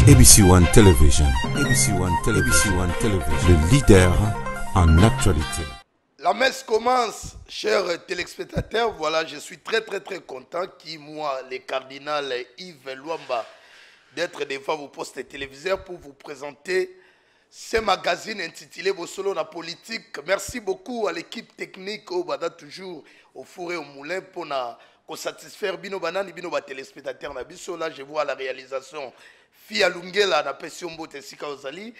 ABC One Television. ABC One Television. ABC One Television. Le leader en actualité. La messe commence, chers téléspectateurs. Voilà, je suis très content moi, le cardinal Yves Luamba, d'être devant vos postes téléviseurs pour vous présenter ce magazine intitulé Bosolo la politique. Merci beaucoup à l'équipe technique au Bada toujours au four et au moulin pour satisfaire bino banani bino ba téléspectateurs na biso. Là je vois la réalisation Fia Lungela na Pession Botesika Ozali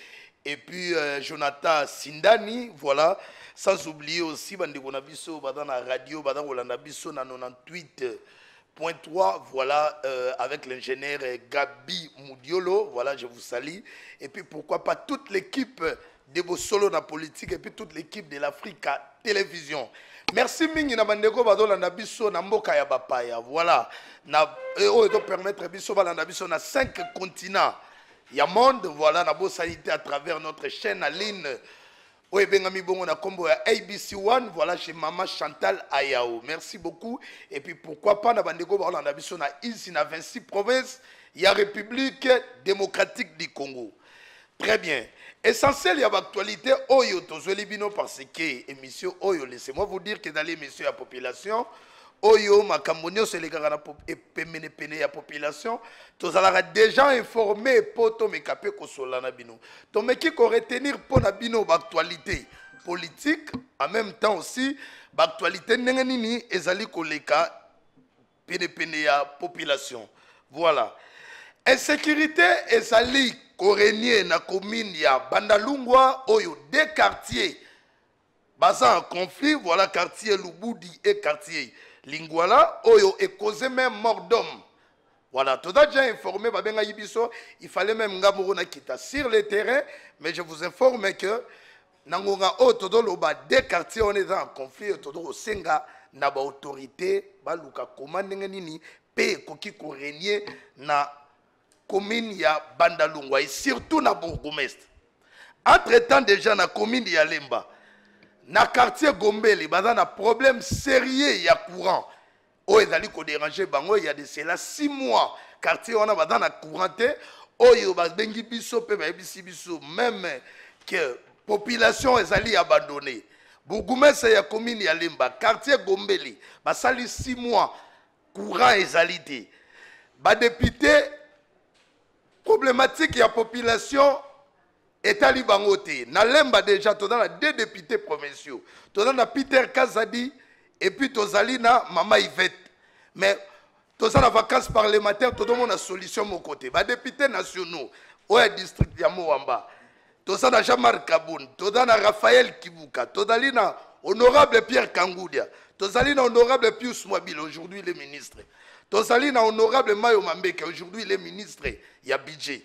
et puis Jonathan Sindani, voilà, sans oublier aussi bandeko na biso bada na radio bada na biso na 98.3, voilà, avec l'ingénieur Gabi Moudiolo, voilà, je vous salue. Et puis pourquoi pas toute l'équipe de Bosolo na politique et puis toute l'équipe de l'Africa Télévision. Merci mingi na bandeko badola na biso na mboka ya bapaya, voilà, na to permettre biso bala na biso na 5 continents ya monde, voilà, na bo sanité à travers notre chaîne en ligne. Oui, Bengami Bongo na combo à ABC One, voilà, chez Maman Chantal Ayao. Merci beaucoup. Et puis pourquoi pas, na bandeko, on a biso na ici, na 26 provinces, il y a République démocratique du Congo. Très bien. Essentiel, il y a l'actualité, Oyo, Tozoli Bino, parce que émission Oyo, laissez-moi vous dire que dans l'émission, il y a population. Oyo, Makambonio, c'est les gars et Pemene Pene, la population. Tous allons déjà informé pour ton mécapé Kosolana Bino. Ton mécapé qu'on retenir pour Nabino, l'actualité politique, en même temps aussi, l'actualité Nenganini, Ezali Koleka, Pene Pene, la population. Voilà. Insécurité, Ezali Korenye, na commune, ya Bandalungwa, Oyo, des quartiers. Basant en conflit, voilà, quartier Lubudi et quartier Lingwala, Oyo, et causé même mort d'homme. Voilà, tout a déjà informé, il fallait même Ngamuruna Kita sur le terrain, mais je vous informe que Nangonga Otodoloba, des quartiers, on est en conflit, Otodoro Senga, Naba autorité, Baluka Komandengeni, P. Koki Korenye, na commune ya Bandalungwa, et surtout na bourgmestre. Entre-temps, déjà, na commune ya Lemba, na quartier Gombeli, il y a un problème sérieux, il y a courant. Oh, il y a déranger bango, il y a de cela 6 mois. Quartier, on a un courant, oh, il y a bengi biso, même que population est abandonnée. Bourgmestre, il y a commune ya Lemba, quartier Gombeli, il y a 6 mois, courant est alité. Député, problématique, il y a population. Et Talibangote, na Lemba déjà, tu as 2 députés provinciaux. Tu as Peter Kazadi et puis tu as Mama Yvette. Mais tu as la vacance parlementaire, tu as une solution de mon côté. Les députés nationaux, au district de Moamba, tu as Jean-Marc Kaboun, tu as Raphaël Kibuka, tu as honorable Pierre Kangoudia, tu as honorable Pius Mobile, aujourd'hui le ministre. Tu as honorable Mayo Mambeke, aujourd'hui le ministre, il y a budget.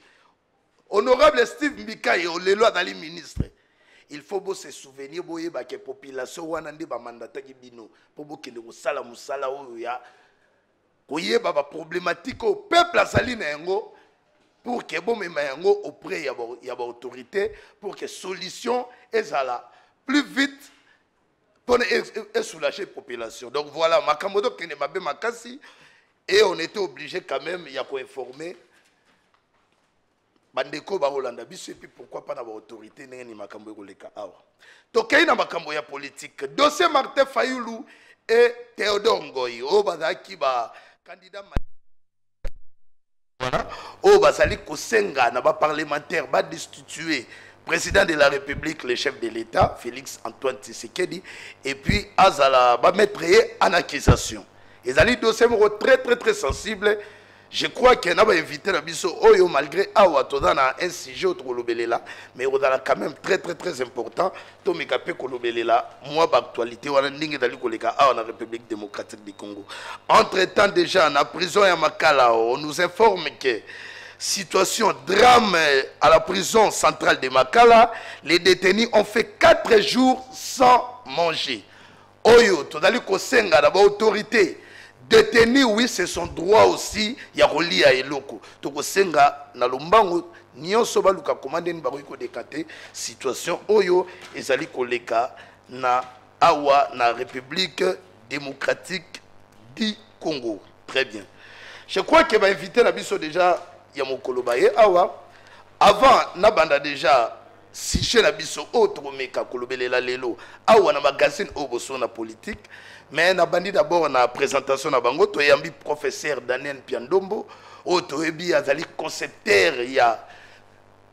Honorable Steve Mbika et le loi dans les ministres. Il faut se souvenir que la population wanande ba mandata bino pour que le sala musala oya koyeba ba problématique au peuple azali na yango pour que bon mema yango auprès ya ba autorité pour que solution ezala plus vite pour soulager la population. Donc voilà, makamodo kene mabe makasi et on était obligé quand même ya ko informer bandeko ba Hollanda biso et puis pourquoi pas na ba autorité neni makambo ekoleka awa tokei na makambo ya politique dossier Martin Fayulu et Théodore Ngoyi o bazaki ba candidat voilà o bazali kosenga na ba parlementaire ba destituer président de la République, le chef de l'État Félix Antoine Tshisekedi et puis azala ba mettre en accusation. Les ali dossier très sensible. Je crois qu'il y a invité la biso oyo malgré awa todana un sujet autre lobelela mais on a quand même très important to mekape ko lobelela moi actualité wana ndingi dali koleka awa na République démocratique du Congo. Entre-temps déjà na prison ya Makala on nous informe que situation drame à la prison centrale de Makala, les détenus ont fait 4 jours sans manger. Oyo todali ko senga na ba autorité détenus, oui, c'est son droit aussi. Il y a relié à Eloko. Donc, senga na lombango, nyonso baluka commandé n'baruiko dekate situation oyo ezali koleka na awa na République démocratique du Congo. Très bien. Je crois que va inviter la biso déjà ya mokolo baye awa avant nabanda déjà si chez la biso autre meka kolobelela lelo awa na magazine oboso na politique mais nabandi d'abord na présentation na bango to yambi professeur Daniel Piandombo auto ebi azali concepteur ya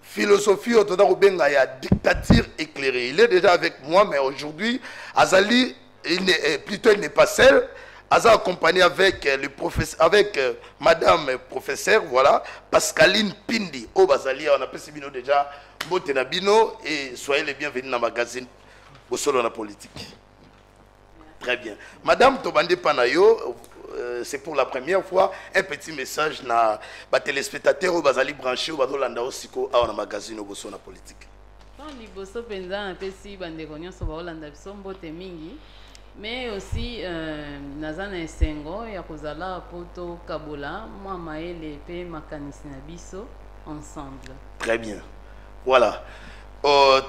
philosophie autour benga ya dictature éclairée. Il est déjà avec moi mais aujourd'hui azali il n'est pas seul. Aza accompagné avec le professeur, avec madame professeur, voilà, Pascaline Pindi, au Bazali, on appelle ce bino déjà, Botenabino, et soyez les bienvenus dans le magazine Bosolo na politique. Très bien. Madame Tobande Panayo, c'est pour la première fois, un petit message na ba téléspectateurs au Bazali branché au Bazolanda Osiko à un magazine Bosolo na politique. Quand liboso penza na pesi bande konyo so Bazolanda biso mbote mingi. Mais aussi, nazana esengo ya kozala poto kabola moi maele pe makanisi na biso ensemble. Très bien. Voilà.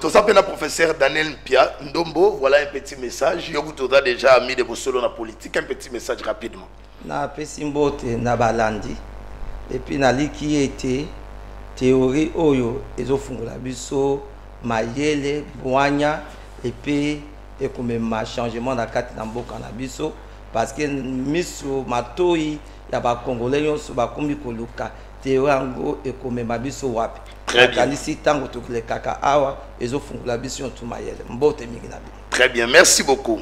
Tout ça le professeur Daniel Pia Ndombo, voilà un petit message. Je vous donne déjà mis de Bosolo na politique un petit message rapidement. Na pesi mbote na balandi et puis na liki était théorie oyo ezofungola biso mayele bwanya et puis et comme un changement dans carte d'amboka na biso parce que miso matoi ya ba congolais yon so ba kombi koluka tewango et comme mabiso wapi très bien kanisi tango to le kaka awa ezo fungula biso to mayele mbote mingi na bi. Très bien, merci beaucoup.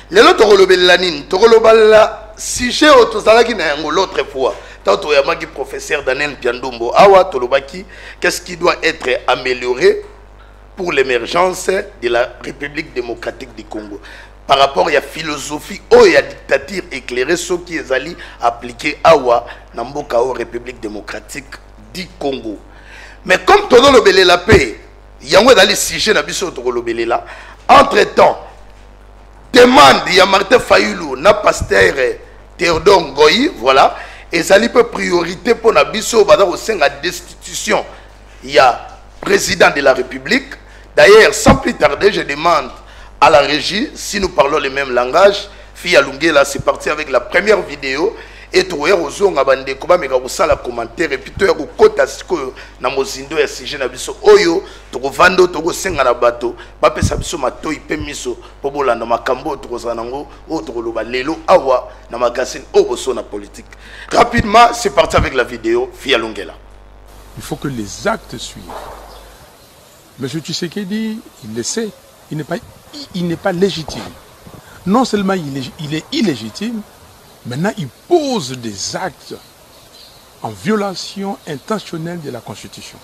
Lelo tokolobela nini tokolobala sujet otozalaki na yango l'autre fois tanto ya magi professeur Daniel Piandombo awa tolobaki qu'est-ce qui doit être amélioré pour l'émergence de la République démocratique du Congo. Par rapport à la philosophie ou à la dictature éclairée, ce qui est allé appliquer à la République démocratique du Congo. Mais comme tout le monde la paix, il y a un sujet là. Entre-temps, demande il y a Martin Fayulu, na pasteur Théodore Ngoyi, voilà, et ça peut priorité pour la biso au sein de la destitution. Il y a président de la République. D'ailleurs, sans plus tarder, je demande à la régie, si nous parlons le même langage, Fia Lungela, c'est parti avec la première vidéo, et tu vois, aux abandé, comment mais vous la commentaire, et puis tu as au côté na mozindo ya sujet na biso oyo, tu vando, tu senga na bateau, pas ça biso mato ipe miso, pobola na makambo, tu zanango, autre loba lelo awa na magazine oboso na politique. Rapidement, c'est parti avec la vidéo, Fia Lungela. Il faut que les actes suivent. M. Tshisekedi, il le sait, il n'est pas légitime. Non seulement il est illégitime, maintenant il pose des actes en violation intentionnelle de la Constitution.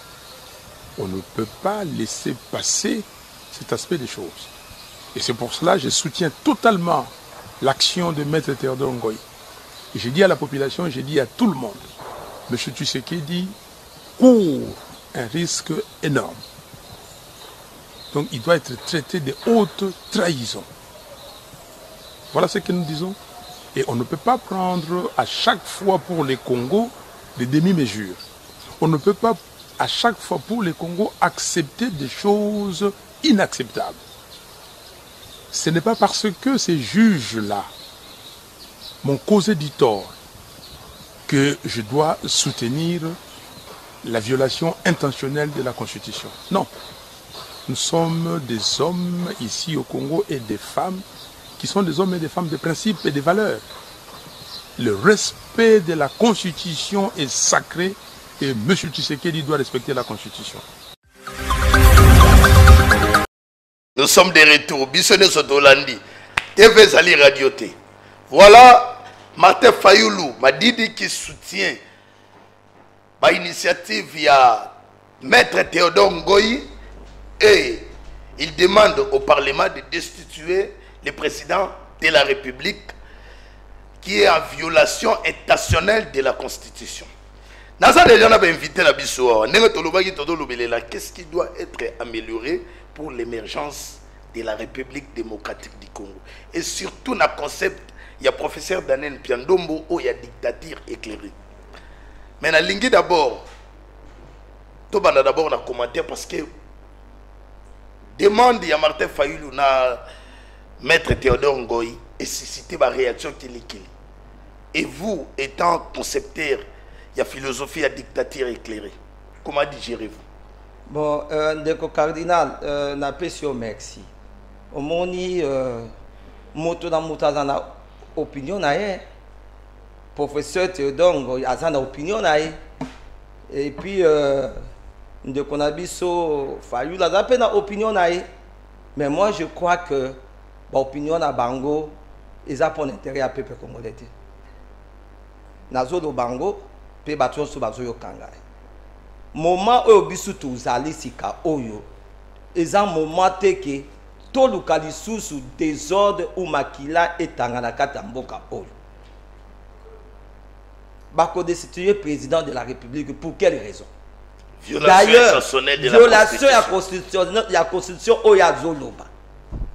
On ne peut pas laisser passer cet aspect des choses. Et c'est pour cela que je soutiens totalement l'action de Maître Théodore Ngoyi. Et j'ai dit à la population, j'ai dit à tout le monde, M. Tshisekedi court un risque énorme. Donc il doit être traité de haute trahison. Voilà ce que nous disons. Et on ne peut pas prendre à chaque fois pour les Congos des demi-mesures. On ne peut pas à chaque fois pour les Congos accepter des choses inacceptables. Ce n'est pas parce que ces juges-là m'ont causé du tort que je dois soutenir la violation intentionnelle de la Constitution. Non. Nous sommes des hommes ici au Congo et des femmes qui sont des hommes et des femmes de principes et de valeurs. Le respect de la Constitution est sacré et M. Tshisekedi doit respecter la Constitution. Nous sommes de retour. Bissonne Sotolandi, TV Zali Radio T. Voilà Martin Fayulu, Madidi qui soutient ma initiative via Maître Théodore Ngoyi. Et il demande au Parlement de destituer le président de la République qui est en violation intentionnelle de la Constitution. Naza déjà n'a pas invité la Bissou. Qu'est-ce qui doit être amélioré pour l'émergence de la République démocratique du Congo? Et surtout, dans le concept, il y a professeur Daniel Piandombo où il y a dictature éclairée. Mais dans l'ingé d'abord, tout le d'abord dans le commentaire parce que demande à Martin Fayulu na Maître Théodore Ngoyi et susciter ma réaction qu'il est. Et vous, étant concepteur, il y a philosophie, il y a dictature éclairée. Comment digérez-vous? Bon, ndeko cardinal, na pesio merci. Omoni moto na mutaza na opinion na ye. Professeur Théodongo aza na opinion na ye. Et puis ndeko na biso Fayulu aza pe na opinion na ye. Mais moi je crois que l'opinion na bango eza pour l'intérêt à peuple congolais. Nazo do bango pe bato so bazo yo kanga. Moment oyo biso tozali sika oyo eza moment teke to lukali susu désordre ou makila etanga na kati ya mboka oyo. Bako destituer président de la République pour quelle raison? D'ailleurs, violation de la constitution oya zoloba.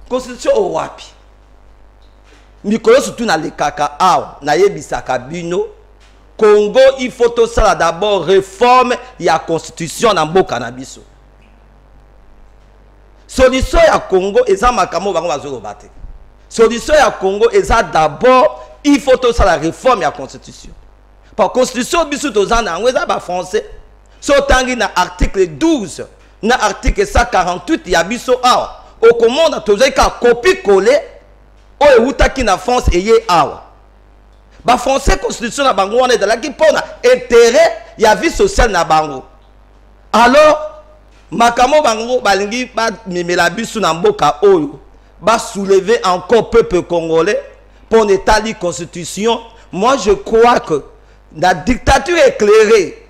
Constitution o wapi? Mikolo surtout na le kaka aw na yebisaka bino Congo, il faut tout ça d'abord réforme la constitution dans le cannabis. Solution à Congo et ça makamo bango bazolobate. Solution à Congo et ça d'abord il faut tout ça la réforme la constitution. Par constitution biso tozana ngweza ba français. So tangi na article 12 na article 148 ya biso awa. Au commande tozeka copie coller o eutaki na France eye awa. Ba français constitution na bango wana ezala ki pona intérêt ya vie sociale na bango. Alors makamo bango balingi ba mimela biso na mboka oyo ba soulever encore peuple congolais pour établir constitution. Moi je crois que la dictature éclairée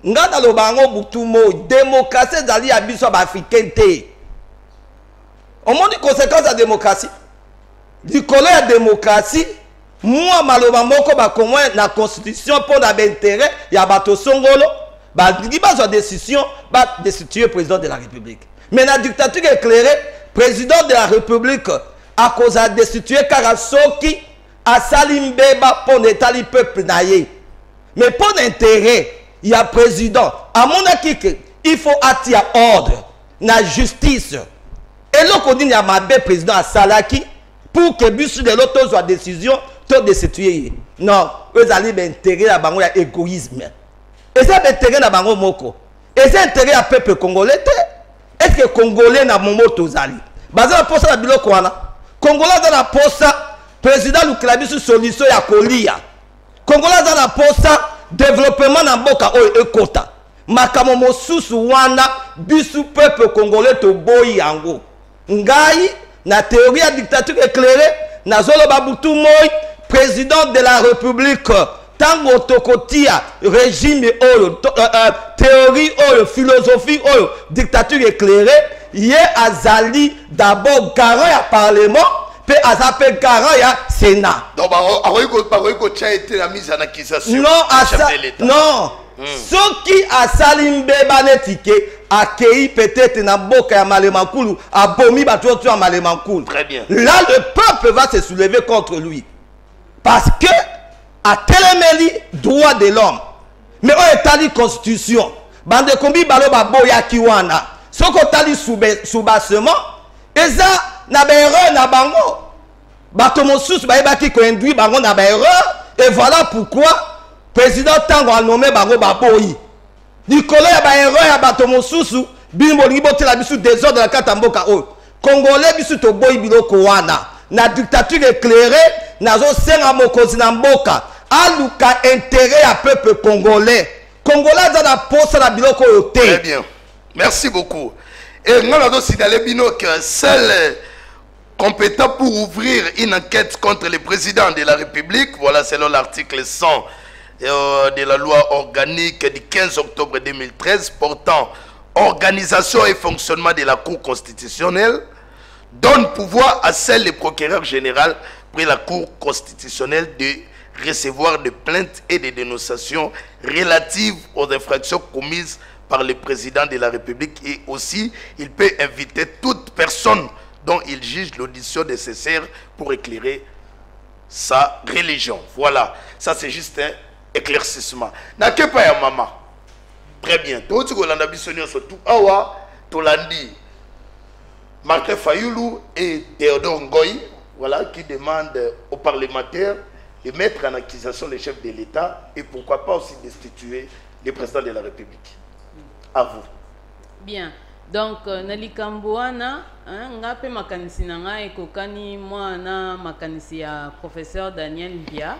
ngana lo bango butumo démocratie zali ya biso ba africain te. Au moins des conséquences de la démocratie. Du colère à la démocratie. Moi, maloba moko ba comment la constitution pour l'intérêt, il y a bato songolo, ba di ba sa décision, ba destituer président de la République. Mais la dictature éclairée, président de la République à cause de destituer Karasoki à Salimbeba pour l'état du peuple naïe. Mais pour l'intérêt, il y a président. À mon avis, il faut attirer ordre, la justice. Et là, on dit il y a ma belle président à Salaki pour que bus de l'autre soit décision. Tout destituer. Non, eux allaient m'intégrer à bango ya égoïsme. Et ça m'intégrer à bango moko. Et ça intérêt à peuple congolais. Est-ce que congolais na momo tozali? Baza pour ça la biloko wana. Congolais dans la posa président Luklabisu solution ya kolia. Congolais dans la posa développement na mboka o ekota. Makamo mosusu wana bisu peuple congolais to boyi yango. Ngai na théorie ya dictature éclairée na zolo babutu moi président de la République, tango tokotia, régime oyo, théorie oyo, philosophie oyo, dictature éclairée, yé azali d'abord garant ya parlement, puis azapé garant ya Sénat. Donc, Baroiko Tcha été la mise en accusation. Non, ce qui a salimbe banetike, accueilli peut-être na boka ya Malemankulu, a bomi batoto ya Malemankulu. Très bien. Là, le peuple va se soulever contre lui. Parce que, à Téléméli, droit de l'homme. Mais on est allé constitution. Bande kombi balo baboya kiwana. Ce qu'on t'a dit sous-bassement, et ça, n'a pas erreur, n'a pas erreur. Batomosous, baïbaki ko induit, bango n'a pas erreur. Et voilà pourquoi, président Tango a nommé bango baboyi. Nicolas a pas erreur, ya batomosous, bimbo libote la bisu désordre de la katamboka o. Congolais bisu to boy biloko wana. Na dictature éclairée, nazo senga mokozi na mboka, aluka intérêt à peuple congolais. Congolais dans la poste la biloko yote. Très bien. Merci beaucoup. Et nous avons signalé que seul compétent pour ouvrir une enquête contre le président de la République, voilà selon l'article 100 de la loi organique du 15 octobre 2013 portant organisation et fonctionnement de la Cour constitutionnelle, donne pouvoir à seul le procureur général près la Cour constitutionnelle de recevoir des plaintes et des dénonciations relatives aux infractions commises par le président de la République, et aussi il peut inviter toute personne dont il juge l'audition nécessaire pour éclairer sa religion. Voilà, ça c'est juste un éclaircissement. N'a que pas ya maman. Très bien. Tout ce qu'on a bisonné surtout awa tolandi. Martin Fayulu et Théodore Ngoï, voilà, qui demandent aux parlementaires de mettre en accusation les chefs de l'État et pourquoi pas aussi destituer le président de la République. À vous. Bien. Donc, nalikambo wana, nga pe makanisi na nga ekokani mwana makanisi ya professeur Daniel Mbia,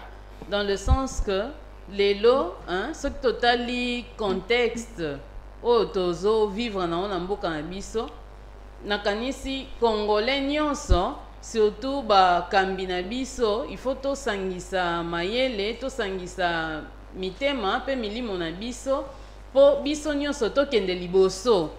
dans le sens que lelo, ce totali contexte o tozo vivre na mboka na biso, nakanisi congolais nyonso, surtout ba kambi na biso, il faut to sangisa mayele, to sangisa mitema pe milimo na biso, po biso nyonso to kende liboso.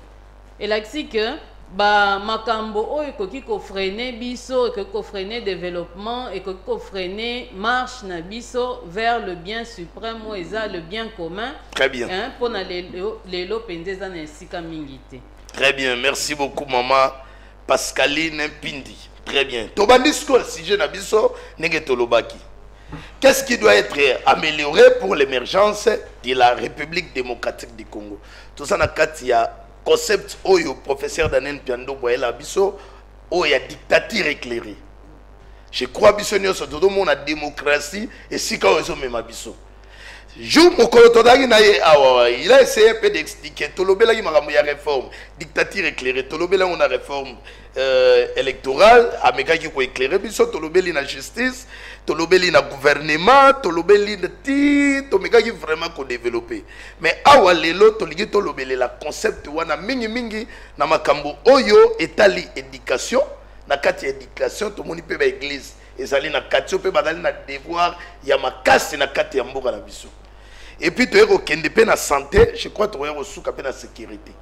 Et là, c'est que ba makambo oyo ekoki ko freiner biso, ekoki ko freiner développement, ekoki ko freiner marche na biso vers le bien suprême ou le bien commun. Très bien. Pour na lelo pendeza na esika mingi te. Très bien, merci beaucoup maman Pascaline Pindi. Très bien. Tobandi sko sujet na biso nenge tolobaki. Qu'est-ce qui doit être amélioré pour l'émergence de la République démocratique du Congo? Tout ça na katia concept oyo professeur Daniel Piando boyela biso oya dictature éclairée. Je crois biso nyonso todo mona démocratie et sika ozo mema biso. Jou mokolo todaki na ye awa il a essayé un peu d'expliquer tolobela ki makambo ya réforme dictature éclairée tolobela on a réforme électorale amekaki ko éclairer biso tolobeli na justice tolobeli na gouvernement tolobeli na ti tomekaki vraiment ko développer mais awa lelo toligi tolobeli la concept wana mingi na makambo oyo etali éducation na kati éducation to moni pe ba église ezali na kati pe bazali na devoir ya makasi na kati ya mboka na biso et puis to eko kende pe na santé je crois to eko suka pe na sécurité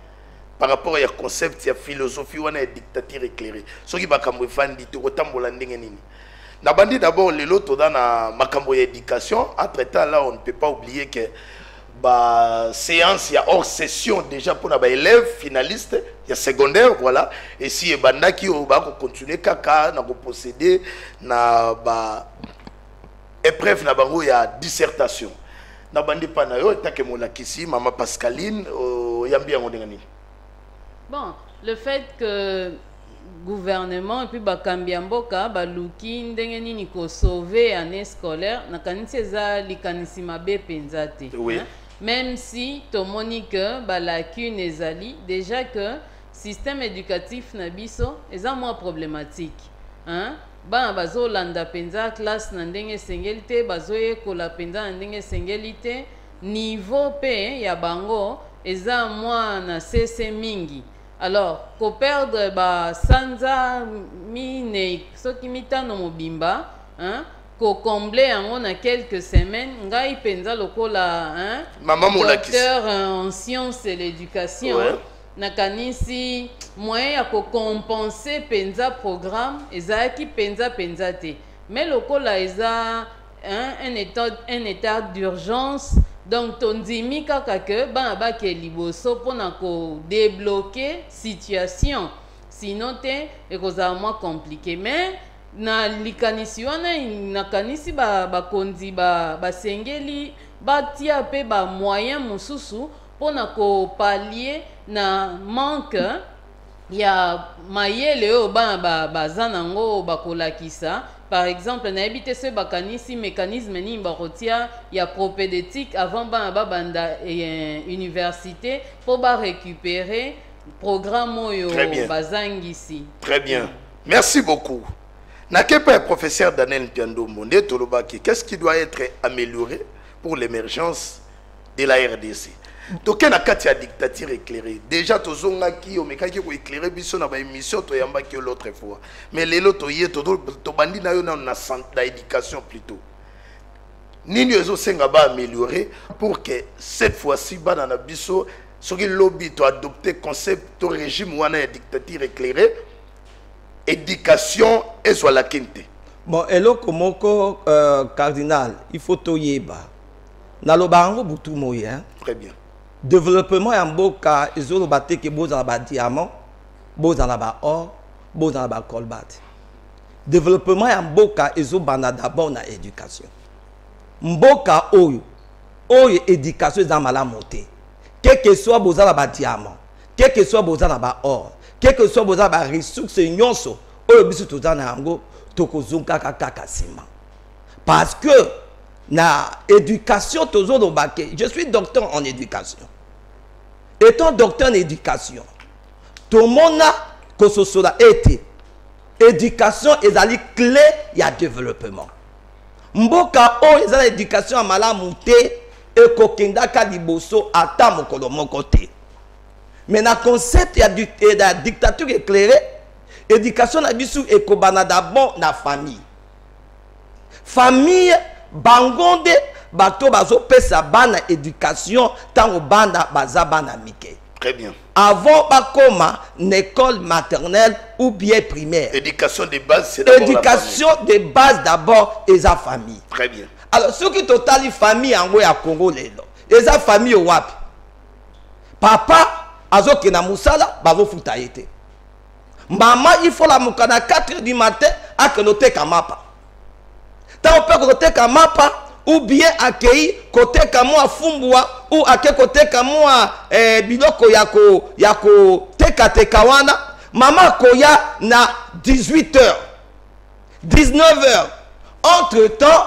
par rapport à concept, il y a philosophie, on a une dictature éclairée. Ce qui va comme fandi, tu retambola nini. N'abandi d'abord les lots dans la makambo éducation. Entre temps là, on ne peut pas oublier que bah séance, il y a hors session déjà pour les élèves finalistes, il y a secondaire voilà. Et si les banda qui va continuer kaka, na posséder na ba épreuve na bango il y a dissertation. N'abandi pas na yo, tant que mon lakisi, maman Pascaline, yambi en ondengani. Bon, le fait que gouvernement et puis Bakambiamboka, Baluki, ndenge ni ko sauver année scolaire, na kanisi eza likanisi mabe penzate. Oui. Même si tomonike ba lacune ezali, déjà que système éducatif na biso eza moins problématique. Ba bazo landa penza classe na ndenge sengeli te, bazo yekola penza na ndenge sengeli te, niveau pe ya bango eza moins na cesse mingi. Alors, ko perdre ba sanza mine soki mitano mobimba, ko combler en a quelques semaines, ngai penza lokola docteur en sciences et l'éducation, nakanisi moyen ya ko compenser penza programme ezaki penza te. Mais lokola eza un état d'urgence. Donc, tondimi kaka ke ba ke liboso pona ko débloquer situation. Sinon te ekoza moins compliqué. Mais na likanisi wana nakanisi ba kondi ba sengeli ba tia pe ba moyen mususu pona ko pallier na manque ya mayele o ba zanango ba kolakisa. Par exemple, na habité ce bakanisi mécanisme ni barotia ya propédétique avant banda université pour récupérer programme oyo bazangisi. Très bien. Merci beaucoup. Na kepa professeur Daniel Piando Monde Tolobaki, qu'est-ce qui doit être amélioré pour l'émergence de la RDC? Donc na kati ya dictature éclairée déjà tozonga ki omekaki ko éclairer biso na ba émission to yamba ki l'autre fois mais lelo to ye to bandi na yo na éducation plutôt nini ezo senga ba améliorer pour que cette fois-ci ba na biso soki lobby to adopter concept to régime wana ya dictature éclairée éducation et soit la quinte. Bon eloko moko cardinal il faut to yeba na lobango butu moyen. Très bien. Développement en boka ezolo baté ke boza ba diamant boza na ba or boza na ba colbert. Développement en boka ezo bana d'abord na éducation. Mboka oyo éducation za mala monter. Quel que soit boza na ba diamant, quel que soit boza na ba or, quel que soit boza ba ressources nyonso oyo biso toza na ngo tokozunka kaka sima. Parce que na éducation je suis docteur en éducation. Étant docteur en éducation, tomona kososola ete éducation ezali clé ya développement. Mboka o ezali éducation malamu te ekokendaka liboso ata mokolo moko te. Mais na concept ya dictature éclairée, éducation na biso ekobana d'abord na famille. Famille bangonde bato bazo pesa bana éducation tango banda baza bana mike. Très bien. Avant bakoma école maternelle ou bien primaire. Éducation de base, c'est d'abord éducation de base d'abord et sa famille. Très bien. Alors ce qui totali famille en ya Congo lelo. Et sa famille wapi. Papa azoke na musala bazo futa yete. Maman il faut la mukana 4h du matin à kenote kamapa. Tant on peut côté kamapa ou bien accueilli côté kamwa fumbwa ou ake côté kamwa biloko yako teka tekawana. Maman koya na 18h 19h. Entre temps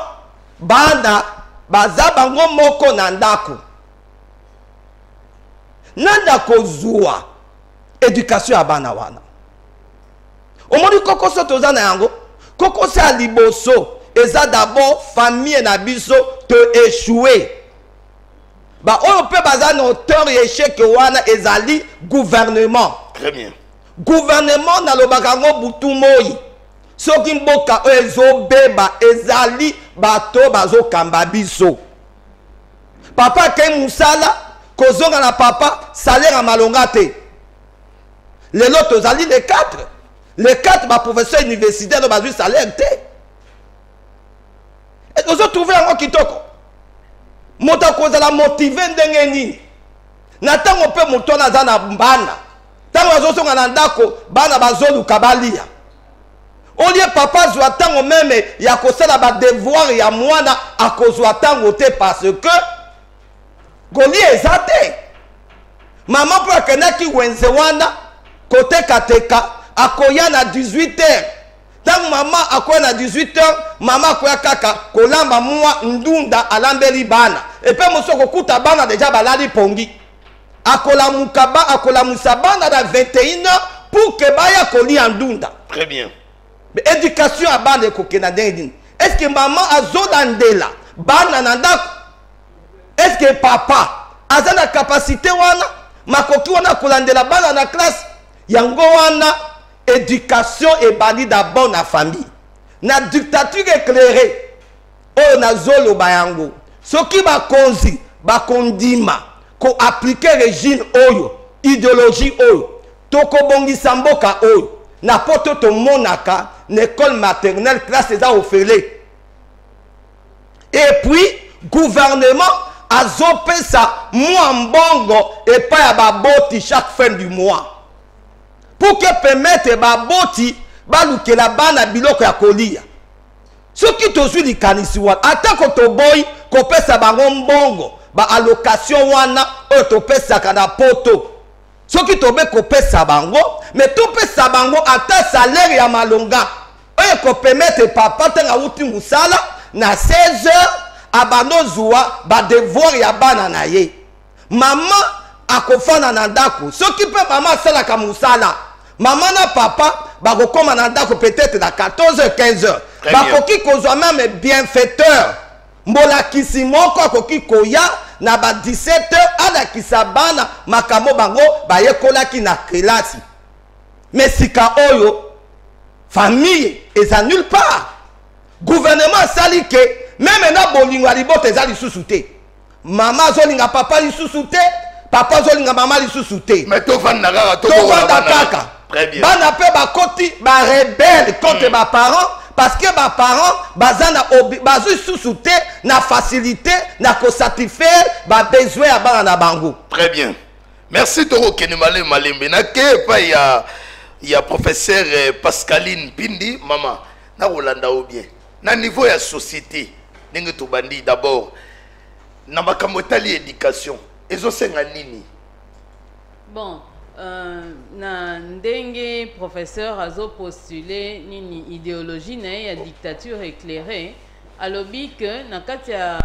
banda baza bango moko na ndako. Nanda kozua éducation ya bana wana. Omoni koko so tozana yango, koko se a liboso, eza d'abord famille na biso te échouer. Ba oyo pe baza na auteur échec wana ezali gouvernement. Très bien. Gouvernement na lobaka ngo butu moi. Soki mboka ezo beba ezali bato bazo kamba biso. Papa ke musala kozonga na papa salaire à malongate. Les autres zali les 4. Les 4 ba professeur universitaire ba du salaire te. Et nous avons trouvé un kitoko. Mota kozala motiver ndenge nini. Na tango pe mutona za na bana. Tango azosonga na ndako bana bazolu kabalia. Olie papa zwa tango meme ya kosala ba devoir ya mwana akozwa tango te parce que goli ezate. Maman po akenaki wenze wana kote kateka akoya na 18h. Tango maman akoya na 18h, maman akoya kaka kolamba mwa ndunda alambeli bana. Et puis mosoko kuta bana déjà balali pongi. Akola mukaba akola musabana da 21h pour que baya koli ndunda. Très bien. Mais éducation à bana ko kenadeni. Est-ce que maman azolandela bana na ndako? Est-ce que papa a la capacité wana makoki wana kolandela bana na classe? Yango wana éducation et bani d'abord na famille. Na dictature éclairée. O na zolo bayango. Soki ba konzi, ba kondima ko appliquer régime oyo, idéologie oyo, toko bongisa mboka oyo. Na poto to monaka l'école maternelle classe les a offert. Et puis gouvernement a zopé ça moi mbongo et pas à baboti chaque fin du mois. Pour que permettre baboti baluke la bana biloko ya kolia. Ce qui te suit likanisi wana atako to boy ko pesa bango mbongo ba allocation wana o to pesa kana poto. Ce qui te be ko pesa bango mais to pesa bango ata salaire ya malonga. O ko permettre papa tanga uti musala na 16h abano zuwa ba devoir ya bana na ye. Maman akofana na ndako. Ce qui peut maman sala ka musala. Maman na papa bakokoma na ndako peut-être na 14h 15h. Bakoki kozwa même bienfaiteur. Mbola kisi moko akoki koya na ba 17h ala kisabana makamo bango bayekolaki na kelasi. Mais sika oyo famille eza nulle part. Gouvernement sali ke même na bolingo alibote ezali susute. Maman zolinga papa li susute, papa zolinga maman li susute. Mais to vanda kaka to vanda kaka. Très bien. Bana pe ba koti ba rebelle contre ba parents parce que ba parents bazana bazu susute na facilité na ko satisfaire ba besoin ya bana na bango. Très bien. Merci Toro Kenemale Malembe. Na ke pa ya professeur Pascaline Pindi maman na Rolanda ou bien. Na niveau ya société ndenge to bandi d'abord na makambo tali éducation ezo senga nini? Bon, na ndenge professeur azo postulé nini idéologie na ya dictature éclairée alobi que na kati ya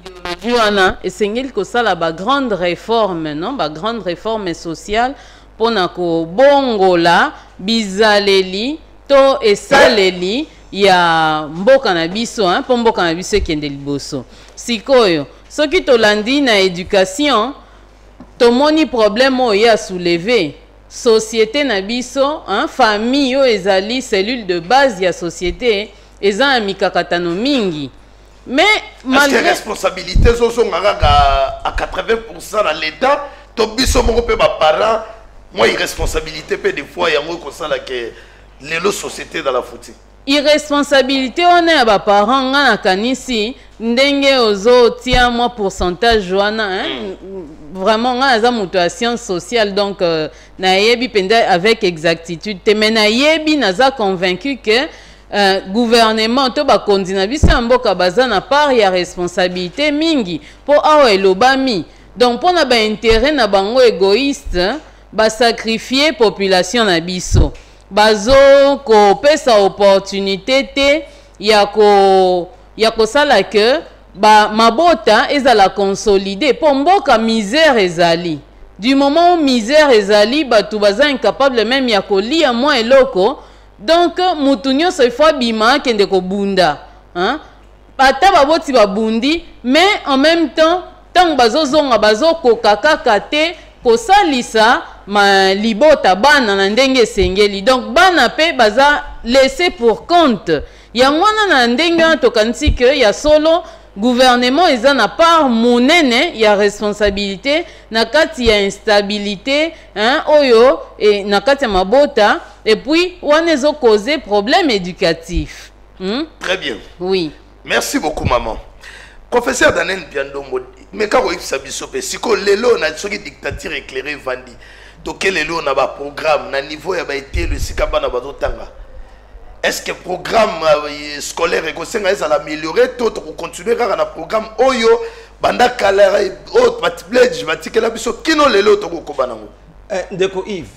idéologie wana esengeli kosala ba grande réforme non ba grande réforme sociale pona ko bongola bizaleli to esaleli ya mboka na biso po mboka na biso ekende liboso. Sikoyo soki tolandi na éducation tomoni problème oyo ya soulever société na biso famille oyo ezali cellule de base ya société eza na mikakatano mingi. Mais malgré responsabilité à 80% dans l'état to biso moko pe ba parents moi irresponsabilité pe des fois yango ko sala que les sociétés dans la foutie. Irresponsabilité on est ba parents nga na kanisi ndenge ozo tia moi pourcentage wana vraiment nga za mutation sociale donc na yebi penda avec exactitude te mais na yebi naza convaincu que gouvernement to ba kondina biso mboka baza na part ya responsabilité mingi po awa elobami donc pour na ba intérêt na bango égoïste ba sacrifier population na biso bazo ko pesa opportunité te ya ko sala que ba mabota ezala consolider po mboka misère ezali du moment où misère ezali batu baza incapable même ya kolia moi eloko. Donc mutu nyonso ifo bima kende ko bunda ata baboti babundi mais en même temps tant bazozonga bazokoka kaka te kosalisa ma libota bana na ndenge sengeli donc bana pe baza laissé pour compte yango na ndenge tokanisi que ya solo gouvernement eza na part monene ya responsabilité na kati ya instabilité oyo et na kati ya mabota et puis on a causé problème éducatif. Très bien. Oui. Merci beaucoup maman. Professeur Daniel Biandombo, mais quand vous savez si ko lelo na soki dictature éclairée vandi donc lelo na ba programme na niveau ya ba été le sikaba na bazotanga. Est-ce que le programme scolaire est amélioré tout pour continuer à le programme oyo banda kala autre batibledge batikela biso kino lelo to ko banango ndeko Yves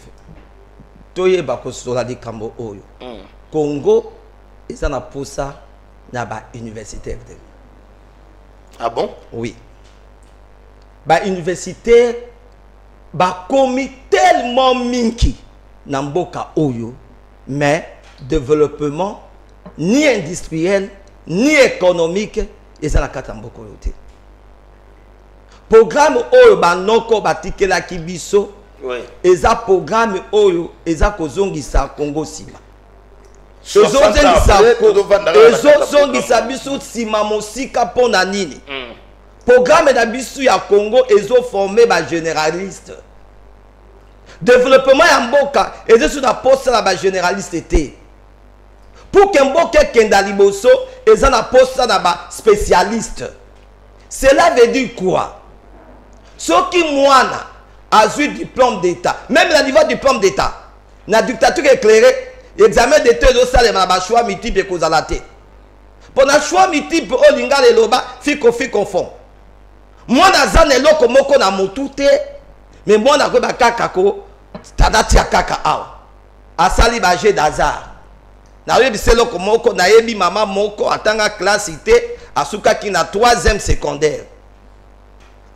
toyeba ko sola di kambo oyo Congo eza na posa na ba universitaire. Ah bon? Oui. Ba universitaire ba komi tellement minki na mboka oyo mais développement ni industriel ni économique et ça la carte mboko yote. Programme oyo banoko batikela kibiso eza programme oyo eza kozongisa Congo sima. Ezozongisa biso sima mosika pona nini. Programme na biso ya Congo ezo former ba généraliste. Développement ya mboka ezo sur la poste la ba généraliste té. Pour que mboka kenda liboso eza na poste na ba spécialiste. Cela veut dire quoi? Ce qui mwana a eu diplôme d'état, même le niveau diplôme d'état, na dictature éclairée, examen d'état de ça les choix multiple et causalité. Pour na choix multiple o linga le loba fiko fond. Moi na zane loko moko na motute, mais moi na ko ba kaka ko tadati ya kaka awa. Asali ba jeu d'hasard. Na yebi selo ko moko na yebi mama moko atanga classe ité asuka ki na 3e secondaire.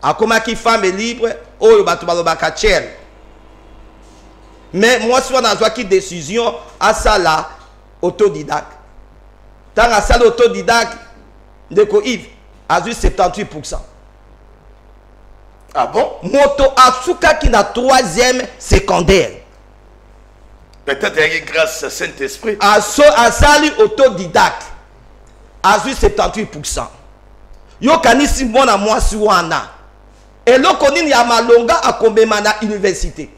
Akoma ki femme libre oyo batu balobaka tchel. Mais moi si on a qui décision à ça là autodidacte. Tant à ça l'autodidacte ndeko Yves a eu 78%. Ah bon? Moto asuka ki na 3e secondaire. Peut-être grâce à Saint-Esprit. À sali autodidacte a eu 78%. Yo kanisi mwana mwasi wana. Et loko nini ya malonga akombema na université.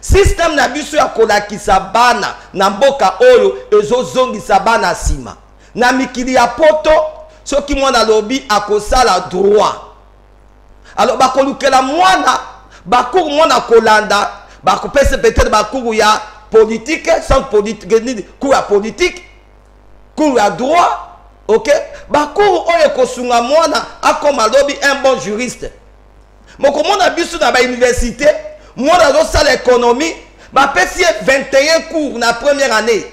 Système na biso ya kolakisa bana na mboka oyo ezozongisa bana sima. Na mikili ya poto soki mwana lobi akosala droit. Alors bakolukela mwana bakuru mwana kolanda bakopese peut-être bakuru ya politique sans politique cours ya politique cours ya droit. Ok, bakuru oyo kosunga mwana akoma lobi un bon juriste. Moko mona biso na ba université, mwana do sala économie, ba pesi 21 cours na première année.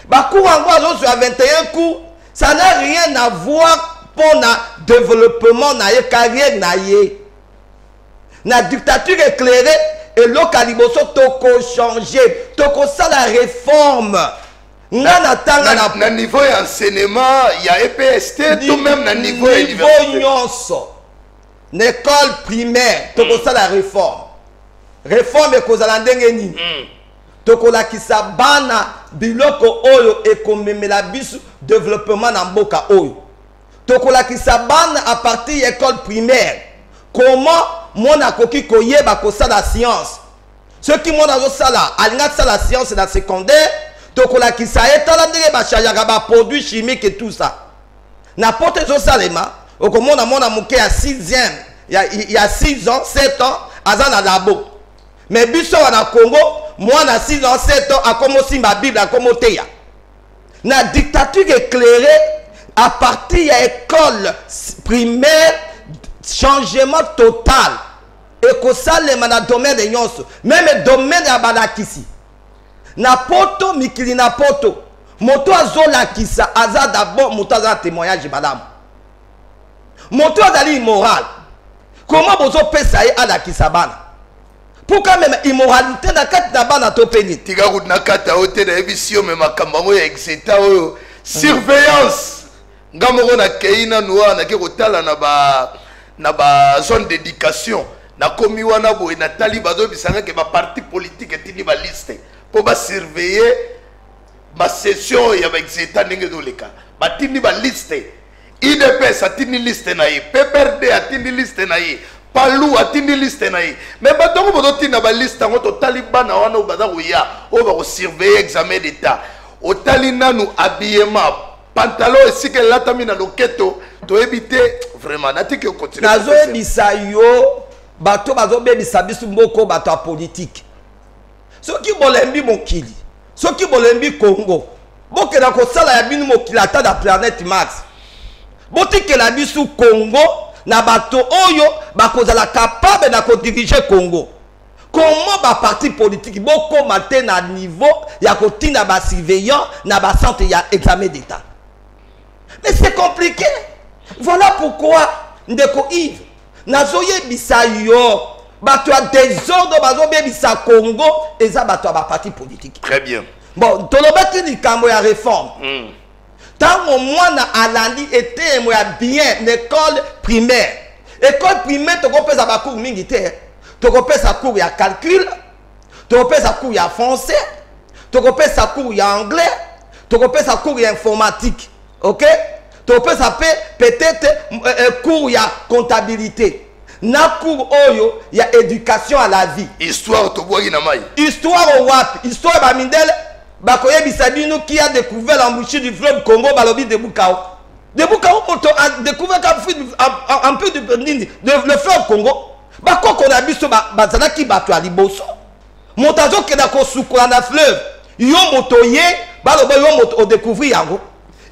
Bakuru ango sur 21 cours, ça n'a rien à voir pour na développement na ye carrière na ye. na dictature éclairée et lokaliboso toko changer toko ça la réforme na niveau d'enseignement il y a EPST tout même na niveau université nyonso l'école primaire toko ça la réforme ekozala ndenge nini tokolakisa bana biloko oyo ekomemela biso développement na mboka oyo tokolakisa bana à partir école primaire comment mona koki koyeba kosala science ce qui mona zosala alinga sala science na secondaire tokolakisa etala ndenge bachayaka ba produits chimiques et tout ça na pote zosalema okomona mona moke ya 6e il y a 6 ans 7 ans aza na labo mais biso wana Congo moi na 6 ans 7 ans akomo simba Bible akomo teya na dictature éclairée à partir de l'école primaire changement total et que ça le mana domaine de nyonso même domaine ya balakisi na poto mikili na poto moto azolakisa aza d'abord moto aza témoignage madame moto azali immoral comment bozo pesa ye alakisa bana pourquoi même immoralité na kati na bana to peni tika kuna kata hote na ebisio me makambango ya exeta oyo surveillance ngamoko na keina noa na ke kotala na ba zone d'éducation na komi wana boye na tali bazo bisanga ke ba parti politique etini ba liste pour ba surveiller ba session ya ba exeta ndenge doleka batini ba liste IDPS atini liste na ye PPRD atini liste na ye Palou atini liste na ye mais batongo bodo tina ba liste ngo to talibana wana obaza koya o ba ko surveiller examen d'état o talina nous habillement pantalon esike latami na loketo to éviter vraiment natiki o continuer nazo ebisa yo bato bazo bebisa bisu mboko bato politique soki bolembi mokili soki bolembi Congo bokela ko sala ya binu mokili ata da planète Mars botikela bisu Congo na bato oyo bakozala capable na ko diriger Congo comment ba parti politique boko matin na niveau ya kotinda ba surveillant na ba centre ya examen d'état mais c'est compliqué voilà pourquoi ndeko Yves nazoye bisa yo bato a désordre bazo bebisa Congo eza bato a ba parti politique très bien bon tolobaki likambo ya réforme tant mwana alandi était moi bien l'école primaire to kopesa ba cours mingi te to kopesa cours ya calcul to kopesa cours ya français to kopesa cours ya anglais to kopesa cours ya informatique OK to kopesa peut-être cours ya comptabilité na cours oyo ya éducation à la vie histoire to boyi na mai histoire wapi histoire ba mindele bakoyebisa bino qui a découvert l'embouchure du fleuve Congo balobi de Bukao moto a découvert un peu le fleuve Congo bakoko na biso bazalaki bato aliboso moto azokenda kosukola na fleuve yo moto ye baloba yo moto o découvrir yango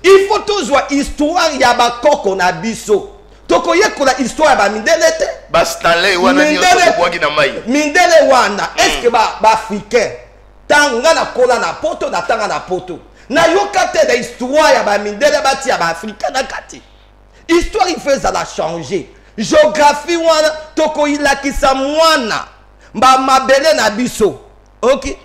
il faut toujours histoire ya bakoko na biso tokoyekola histoire ba mindele te bastale wana ni otoboki na mai mindele wana est-ce que ba africain tanga na kola na poto na tanga na poto na yokate da histoire ya ba mindele bati ya ba africain na kati histoire il fait ça la changer géographie wana toko ilakisa mwana ba mabele na biso OK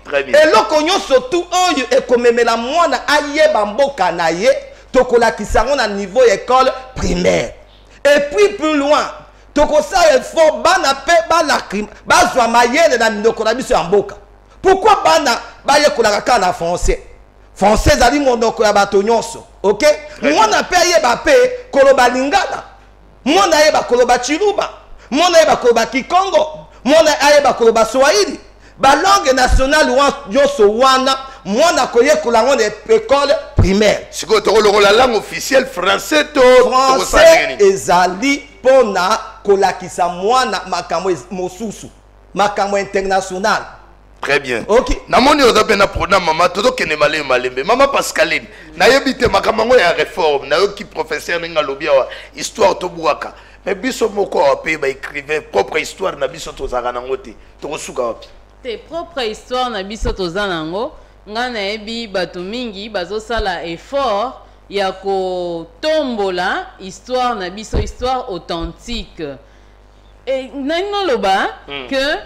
eloko nyonso tu oyo ekomemela mwana ayeba mboka na ye toko lakisa ngona niveau école primaire et puis plus loin toko sa effort bana pe bala bazwa mayele na ndoko na biso ya mboka. Pourquoi bana baye kolaka na français? Français zali monoko ya bato nyonso. OK? Mwana pe yeba pe koloba lingala. Mwana yeba koloba chiluba. Mwana yeba koloba kikongo. Mwana yeba koloba swahili. Ba langue nationale nyonso wana mwana koye kolanga na école primaire. Siko to la langue officielle français to français ezali pona kolakisa mwana makambo mosusu. Makambo international. Très bien. OK. Namoni ozabe na programme mama todo kene malembe. Mama Pascaline, na yebite makambo ya réforme, na yo ki professeur ninga lobia wa histoire to buaka. Mais biso moko ape ba écrivain propre histoire na biso to zaka nango te. To suka wapi? Te propre histoire na biso to zanango, nga na yebi bato mingi bazo sala effort ya ko tombola histoire na biso histoire authentique. nani loba que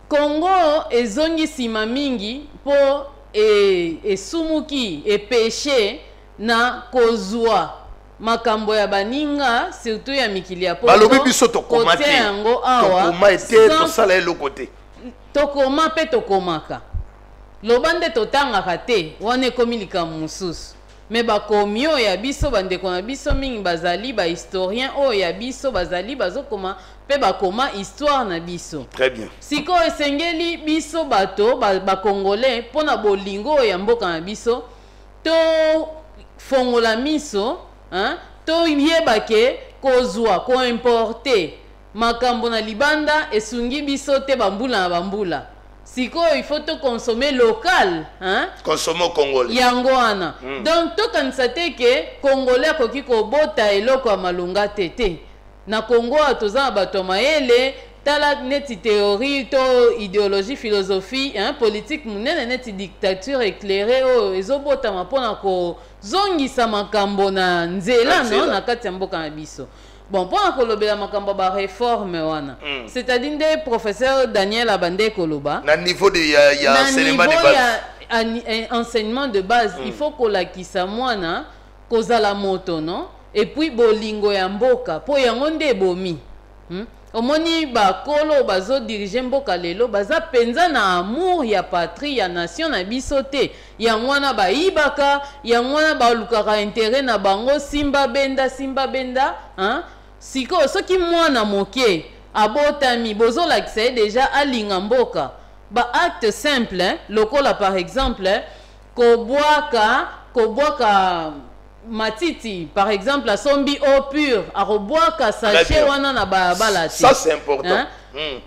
Congo ezongi sima mingi po esumuki péché na kozwa makambo ya baninga surtout ya mikili ya poto balobi biso tokoma te yango awa tokoma te tosala eloko te tokoma mpe tokomaka loba nde totangaka te wana ekomi likambo mosusu me bakomi oyo ya biso bandeko na biso mingi bazali bahistorien oyo ya biso bazali bazokoma mpe bakoma histoire na biso. Très bien. Sikoyo esengeli biso bato bakongolais mpona bolingo oyo ya mboka na biso to fongola miso to yebake kozwa koimporte makambo na libanda esungi biso te bambula na bambula. Sikoyo il faut to consommer local, consommer congolais. Yango wana. Donc to kanisa te ke congolais koki ko bota eloko ya malunga tete. Na Congo atoza bato mayele tala neti théorie to idéologie philosophie politique munene neti dictature éclairée o ezobota mapona ko zongisa makambo na nzela no na kati ya mboka na biso. Bon, pour kolobela makambo ba réforme wana. C'est-à-dire des professeur Daniel Abande koloba. Na niveau de enseignement de base. Enseignement de base, il faut kolakisa mwana kozala moto non et puis bolingo ya mboka po yango nde bomi. Omoni ba kolo bazo diriger mboka lelo baza penza na amour ya patrie ya nation na biso te. Yango wana ba ibaka, yango wana ba lukaka intérêt na bango simba benda, Siko soki mwana moke abotami bozolakisa ye déjà alinga mboka ba acte simple lokola par exemple kobwaka matiti par exemple asombi eau pure akobwaka sachet wana na balabala te. Ça c'est important.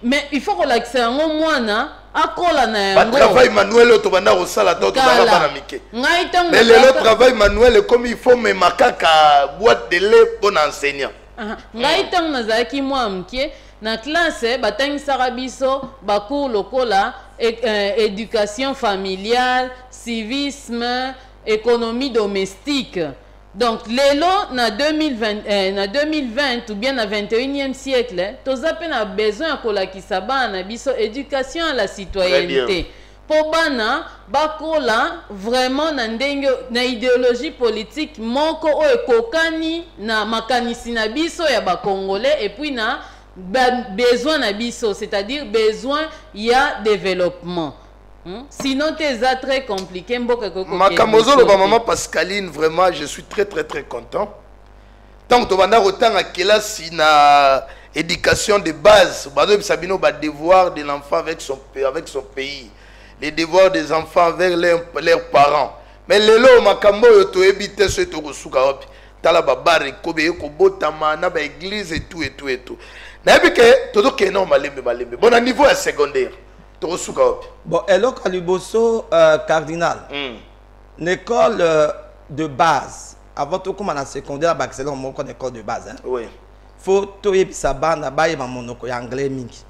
Mais il faut kolakisa yango mwana akola na yango. Ba travail manuel to banda ko sala to bana bana mike. Ngai tango. Mais le travail manuel comme il faut me makaka boîte de lait pour enseignant. Ngai tango nazalaki mwa mke na classe batangisaka biso bacours lokola éducation familiale, civisme, économie domestique. Donc lelo na 2020 ou bien na 21e siècle toza pe na besoin ya kolakisa bana biso éducation à la citoyenneté. Po bana bakola vraiment na ndenge na idéologie politique moko o ekokani na makanisi na biso ya ba congolais et puis na besoin na biso, c'est-à-dire besoin ya développement. Sinon t'es très compliqué Makamozolo maman Pascaline, vraiment je suis très content. Tant que tu vas autant à classe na éducation de base, Sabino ba devoir de l'enfant avec son pays. Les devoirs des enfants vers leurs parents. Mais les lots, makambo yoto ebite ce to suka opi. Tala babare kobe ko botama na ba église et tout. Na ebike todo ke non malembe. Bon à niveau secondaire. To suka opi. Bon, elok aliboso cardinal. L'école de base avant tout comme en secondaire ba excellent mon école de base hein. Oui. Faut to yebisa bana ba yeba monoko ya anglais mingi.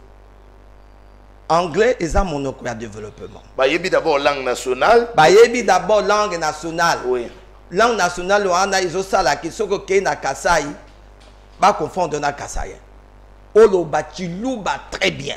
Anglais est un monoko ya développement. Bayebi d'abord langue nationale. Bayebi d'abord langue nationale. Oui. Langue nationale wana izosala ki soko ke na Kasai ba confondre na Kasai. Oloba chiluba très bien.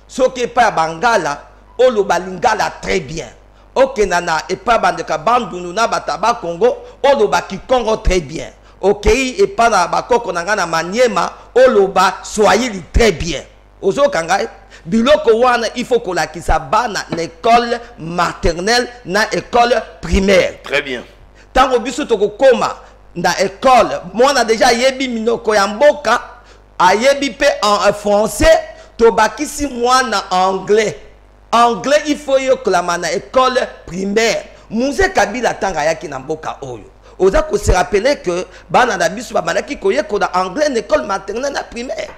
Soki pa Bangala oloba lingala très bien. Ok nana et pas bandeka bandunu na bataba Congo oloba Kikongo très bien. Ok et pas na bakoko na ngana Maniema oloba Swahili très bien. Ozo kangai biloko wana il faut kolakisa bana na école maternelle na école primaire. Très bien. Tango biso toko koma na école mwana déjà yebi minoko ya mboka ayebi pe en français to bakisi mwana anglais. Anglais il faut yo klama na école primaire. Muse Kabila tanga yaki na mboka oyo. Oza ko se rappeler que bana na biso ba malaki koye ko na anglais na école maternelle na primaire.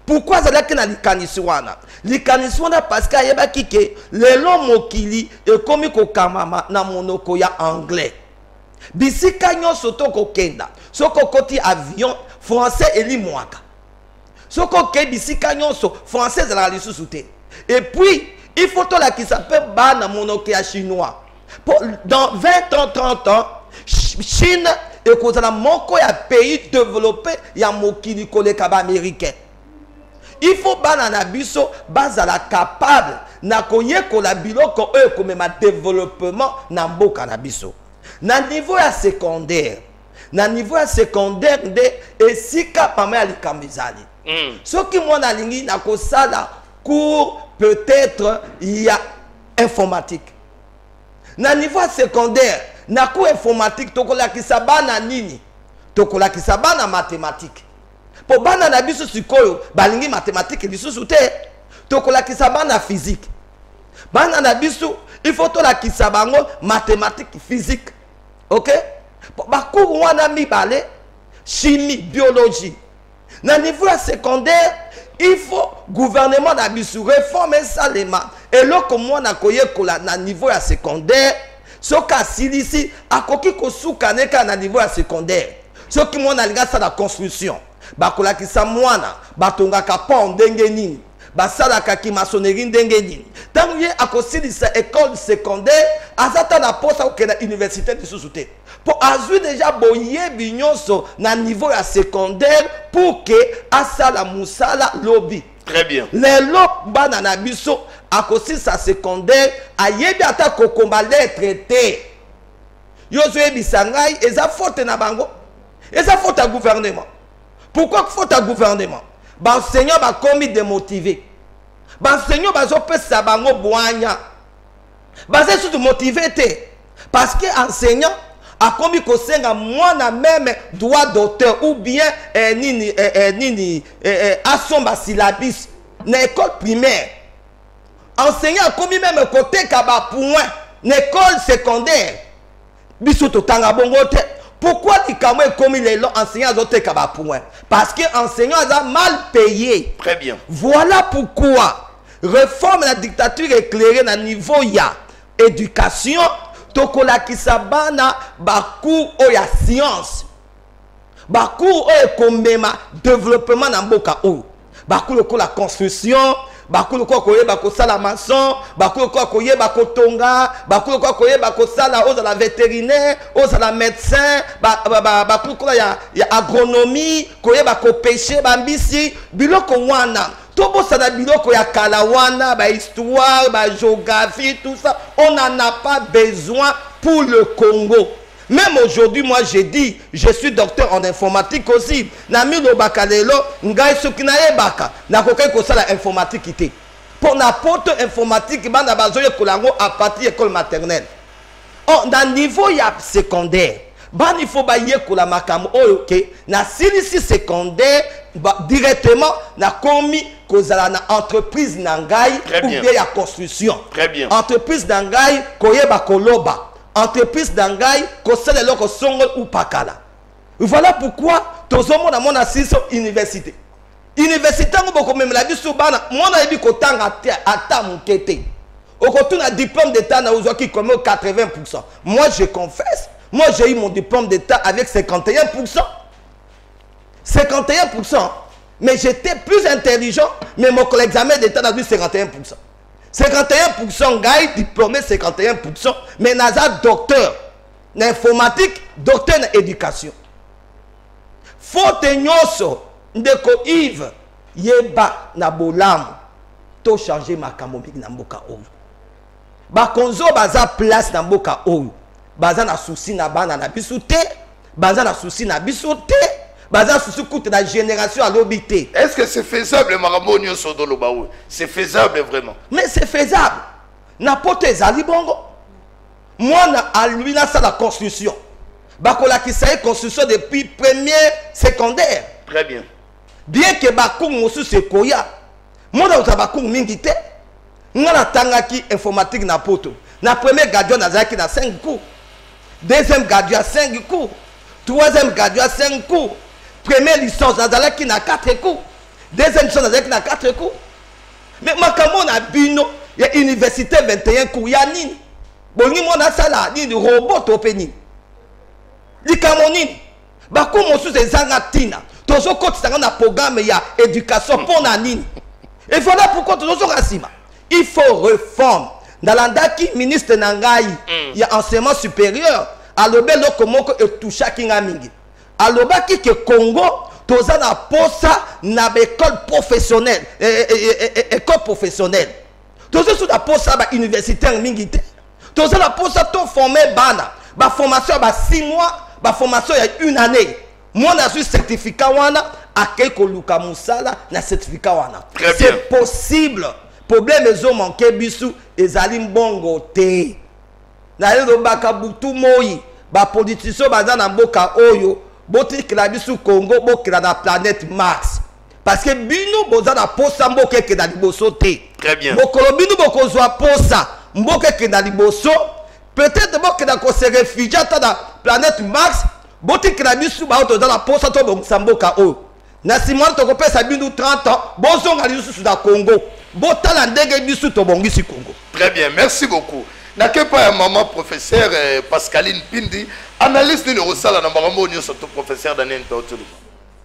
Pourquoi ça que na likaniswana? Likaniswana parce que yeba kike lelo mokili e komi ko kamama na monoko ya anglais. Bisika nyonso to ko kenda. Soko koti avion français eli mwaka. Soko ke bisika nyonso français za la lisusu te. Et puis il faut to la qui s'appelle ba na monoko ya chinois. Dans 20 ans 30 ans Chine et kozala moko ya pays développé ya mokili koleka ba américain. il faut bana na biso bazala capable na koyekola biloko oyo komema développement na mboka na biso. Na niveau ya secondaire, na niveau ya secondaire nde esika pama ya likambo ezali. Soki mwana lingi na kosala cours peut-être il y a informatique. Na niveau ya secondaire, na cours informatique tokolakisa bana nini? Tokolakisa bana mathématique. Po bana na biso sikoyo balingi mathématique lisusu te. Tokolakisa bana physique. Bana na biso il faut tolakisa bango mathématique physique. OK? Bakour wana mibale chimie biologie. Na niveau ya secondaire, il faut gouvernement na biso réformer salema. Et loko mwana koyekola na niveau ya secondaire, soka silisi akoki kosuka neka na niveau ya secondaire. Soki mwana linga sa la construction, bakolakisa mwana batongaka pont ndenge nini, basalaka ki maçonnerie ndenge nini. Tango ye akosilisa école secondaire, azata na posa ke na université de sous-souté. Pour azui déjà boye binyonso na niveau ya secondaire pour que asala musala lobby. Très bien. Les lobes bana na biso akosilisa secondaire ayebi ata kokomba lettre te. Yozo ebisangai eza faute na bango. Eza faute à gouvernement. Pourquoi faute à gouvernement? Ba enseignant ba komi démotivé. Ba enseignant ba zo pesa bango boanya. Ba ze surtout motivé te. Parce que enseignant a commis kosenga mwana même droit d'auteur ou bien asomba syllabus na école primaire. Enseignant a commis même côté kaba point na école secondaire. Biso to tanga bongo te. Pourquoi Likamo est commis les enseignants à kaba point? Parce que enseignants a mal payé. Très bien. Voilà pourquoi réforme la dictature éclairée na niveau ya éducation. Tokola kisabana baku oya science. Baku oya komema développement na mboka o. Baku loko la construction, baku loko koye bako sala maçon, baku loko koye bako tonga, baku loko koye bako sala aux la vétérinaire, aux la médecin, baku loko ya agronomie, koye bako pêcher bambisi, biloko wana. Tobo sana biloko ya kalawana, ba histoire, ba géographie, tout ça, on n'en a pas besoin pour le Congo. Même aujourd'hui, moi j'ai dit, je suis docteur en informatique aussi. Nami lo bakalelo, ngai sokinaye baka, na kokai ko sala informatique ité. Pour n'importe informatique, bana bazoye kolango à partir de l'école maternelle. Oh, dans niveau ya secondaire, ban il faut ba yekola makamo ok, na silisi secondaire directement na komi kozala na entreprise nangai ou bien la construction. Très bien. Entreprise nangai koyeba koloba. Entreprise nangai kosala loko songo ou pakala. Voilà pourquoi tozomo na mona siso université. Université ngo boko même la biso bana mona yebi kotanga ata mukete. Okotuna diplôme d'état na ozwaki comme 80%. Moi je confesse, moi j'ai eu mon diplôme d'état avec 51%. 51%. Mais j'étais plus intelligent, mais mon examen d'état n'a eu 51%. 51% gagne diplômé 51%, mais naza docteur d'informatique, docteur d'éducation. Faute nyoso ndeko Yves yeba na bolamu to changer makamomik na mboka oyo. Ba konzo baza place na mboka oyo. Baza na souci na bana na biso te, baza na souci na biso te. La génération à l'obité. Est-ce que c'est faisable, Maramoni Sodolobaou? C'est faisable vraiment? Mais c'est faisable. N'importe Zali Bongo. Moi, à lui, là, c'est la construction. Bakola qui s'est construction depuis première, secondaire. Très bien. Bien que Bakou Mosu se koya. Moi, là, où Bakou Mingite. Moi, là, Tangaki informatique na poto. Na premier gardien, na Zaki na 5 cours. Deuxième gardien, 5 cours. Troisième gardien, 5 cours. Première licence, qui n'a 4 cours. Deuxième licence, qui n'a 4 cours. Mais quand on a bino, il y a université 21 cours, il y a nini. Bon, ni mon asala, ni de robot au péni. Ni kamonini. Bah, comme on sous les angatina. Toujours quand tu as un programme, il y a éducation pour la nini. Et voilà pourquoi tu as racisme. Il faut réforme. Dans l'andaki, ministre Nangaï, il y a enseignement supérieur. Alobe loko moko et toucha kinga mingi. Aloba ki ke Congo toza na posa na école professionnelle école professionnelle toza sur la posa ba universitaire mingi te toza na posa to former bana ba formation ba 6 mois ba formation ya 1 année moi na suis certificat wana akei ko luka musala na certificat wana c'est possible problème ezo manquer bisu ezali mbongo te na lelo bakabutu moyi ba politicien baza na mboka oyo botikela bisu Congo bokela na planète Mars parce que bino boza na posa mboka ke na liboso te très bien bokolo bino bokozwa posa mboka ke na liboso peut-être bokela ko se réfugier ta na planète Mars botikela bisu ba oto na posa to bongisa mboka oyo na simon to kopesa bino 30 ans bozonga lisusu na Congo botala ndenge bisu to bongisi Congo. Très bien, merci beaucoup. N'a pas un maman professeur Pascaline Pindi, analyste de l'Orosala na makambo nyo surtout professeur Daniel Tautulu.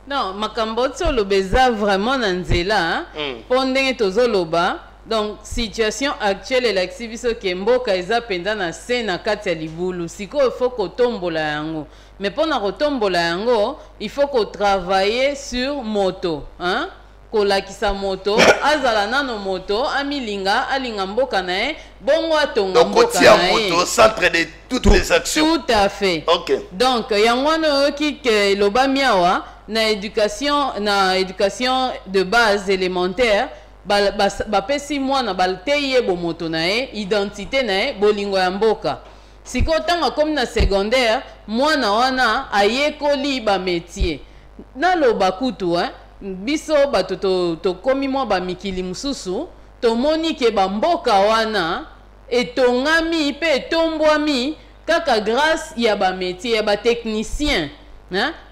Non, makambo tsolo beza vraiment na nzela pondenge tozoloba. Donc situation actuelle elakisi biso ke mboka eza penza na se na kati ya libulu siko il faut kotombola yango mais pona kotombola yango il faut ko travailler sur moto hein kolakisa moto azala nano moto amilinga alinga mboka na ye bongo atonga mboka na ye moto centre de toutes les actions tout à fait OK donc yango no ki ke loba miawa na éducation de base élémentaire ba pesi mwana balteye bo moto na ye identité na ye bolingo ya mboka siko tanga comme na secondaire mwana wana ayekoli ba métier na loba kutu hein biso bato tokomi mwa bamikili mususu tomoni ke bamboka wana etongami mpe etombwami kaka grâce ya bamétier ya batechnicien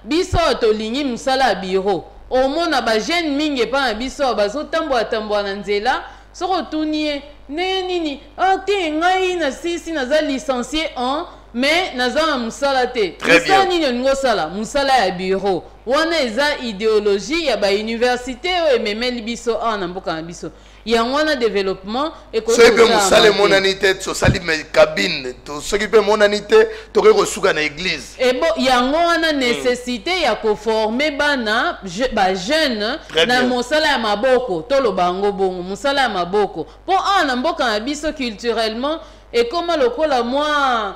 biso tolingi mosala ya biro omona bajeune mingi epa na biso bazotambola na nzela soko otuni ye ndenge nini te ngai na sisi naza licencié en mais naza na mosala te mosala nini olingi osala mosala ya biro wana eza idéologie ya bauniversité oyo ememeli biso awa na mboka na biso yango wana développement soki mpe mosala emonani te tosali cabine soki mpe emonani te tokoki kosuka na église yango wana nécessité ya koforme bana bajeune na mosala ya maboko toloba yango bongo mosala ya maboko mpo awa na mboka na biso culturellement ekoma lokola mwa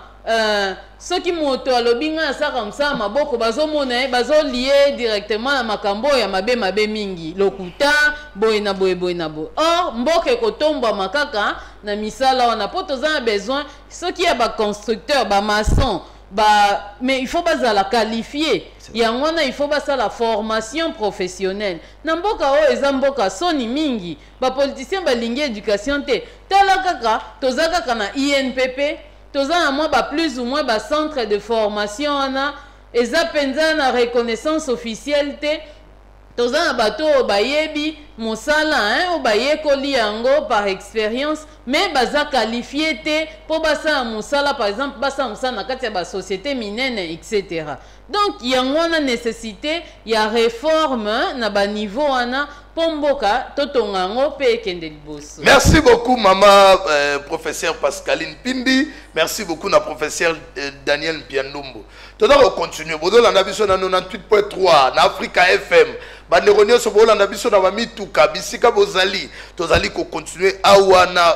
soki moto alobi ngai asaka mosala maboko bazomona ye bazolie directement na makambo ya mabe mingi lokuta boye na boye or mboka ekotombwama kaka na misala wana mpo toza na besoin soki ya baconstructeur bamaçon mais il faut bazala qualifié yango wana il faut basala formation professionnelle na mboka oyo eza mboka soni mingi bapoliticien balingi éducation te tala kaka toza kaka na INPP toza na mwa plus ou moins centre de formation wana eza penza na reconnaissance officielle te toza na bato oyo bayebi mosala o bayekoli yango par expérience mais baza qualifié te po basala mosala par exemple basala mosala na kati ya basociété minene etc. Donc yango wana nécessité ya réforme na baniveau wana po mboka totonga yango mpe ekende liboso. Merci beaucoup maman professeur Pascaline Pindi, merci beaucoup na professeur Daniel Mpiandumbo. Toda continuer bodolanda biso na 98.3 na Africa FM bandeko nyonso bolanda biso na bamituka bisika bozali tozali ko continuer awana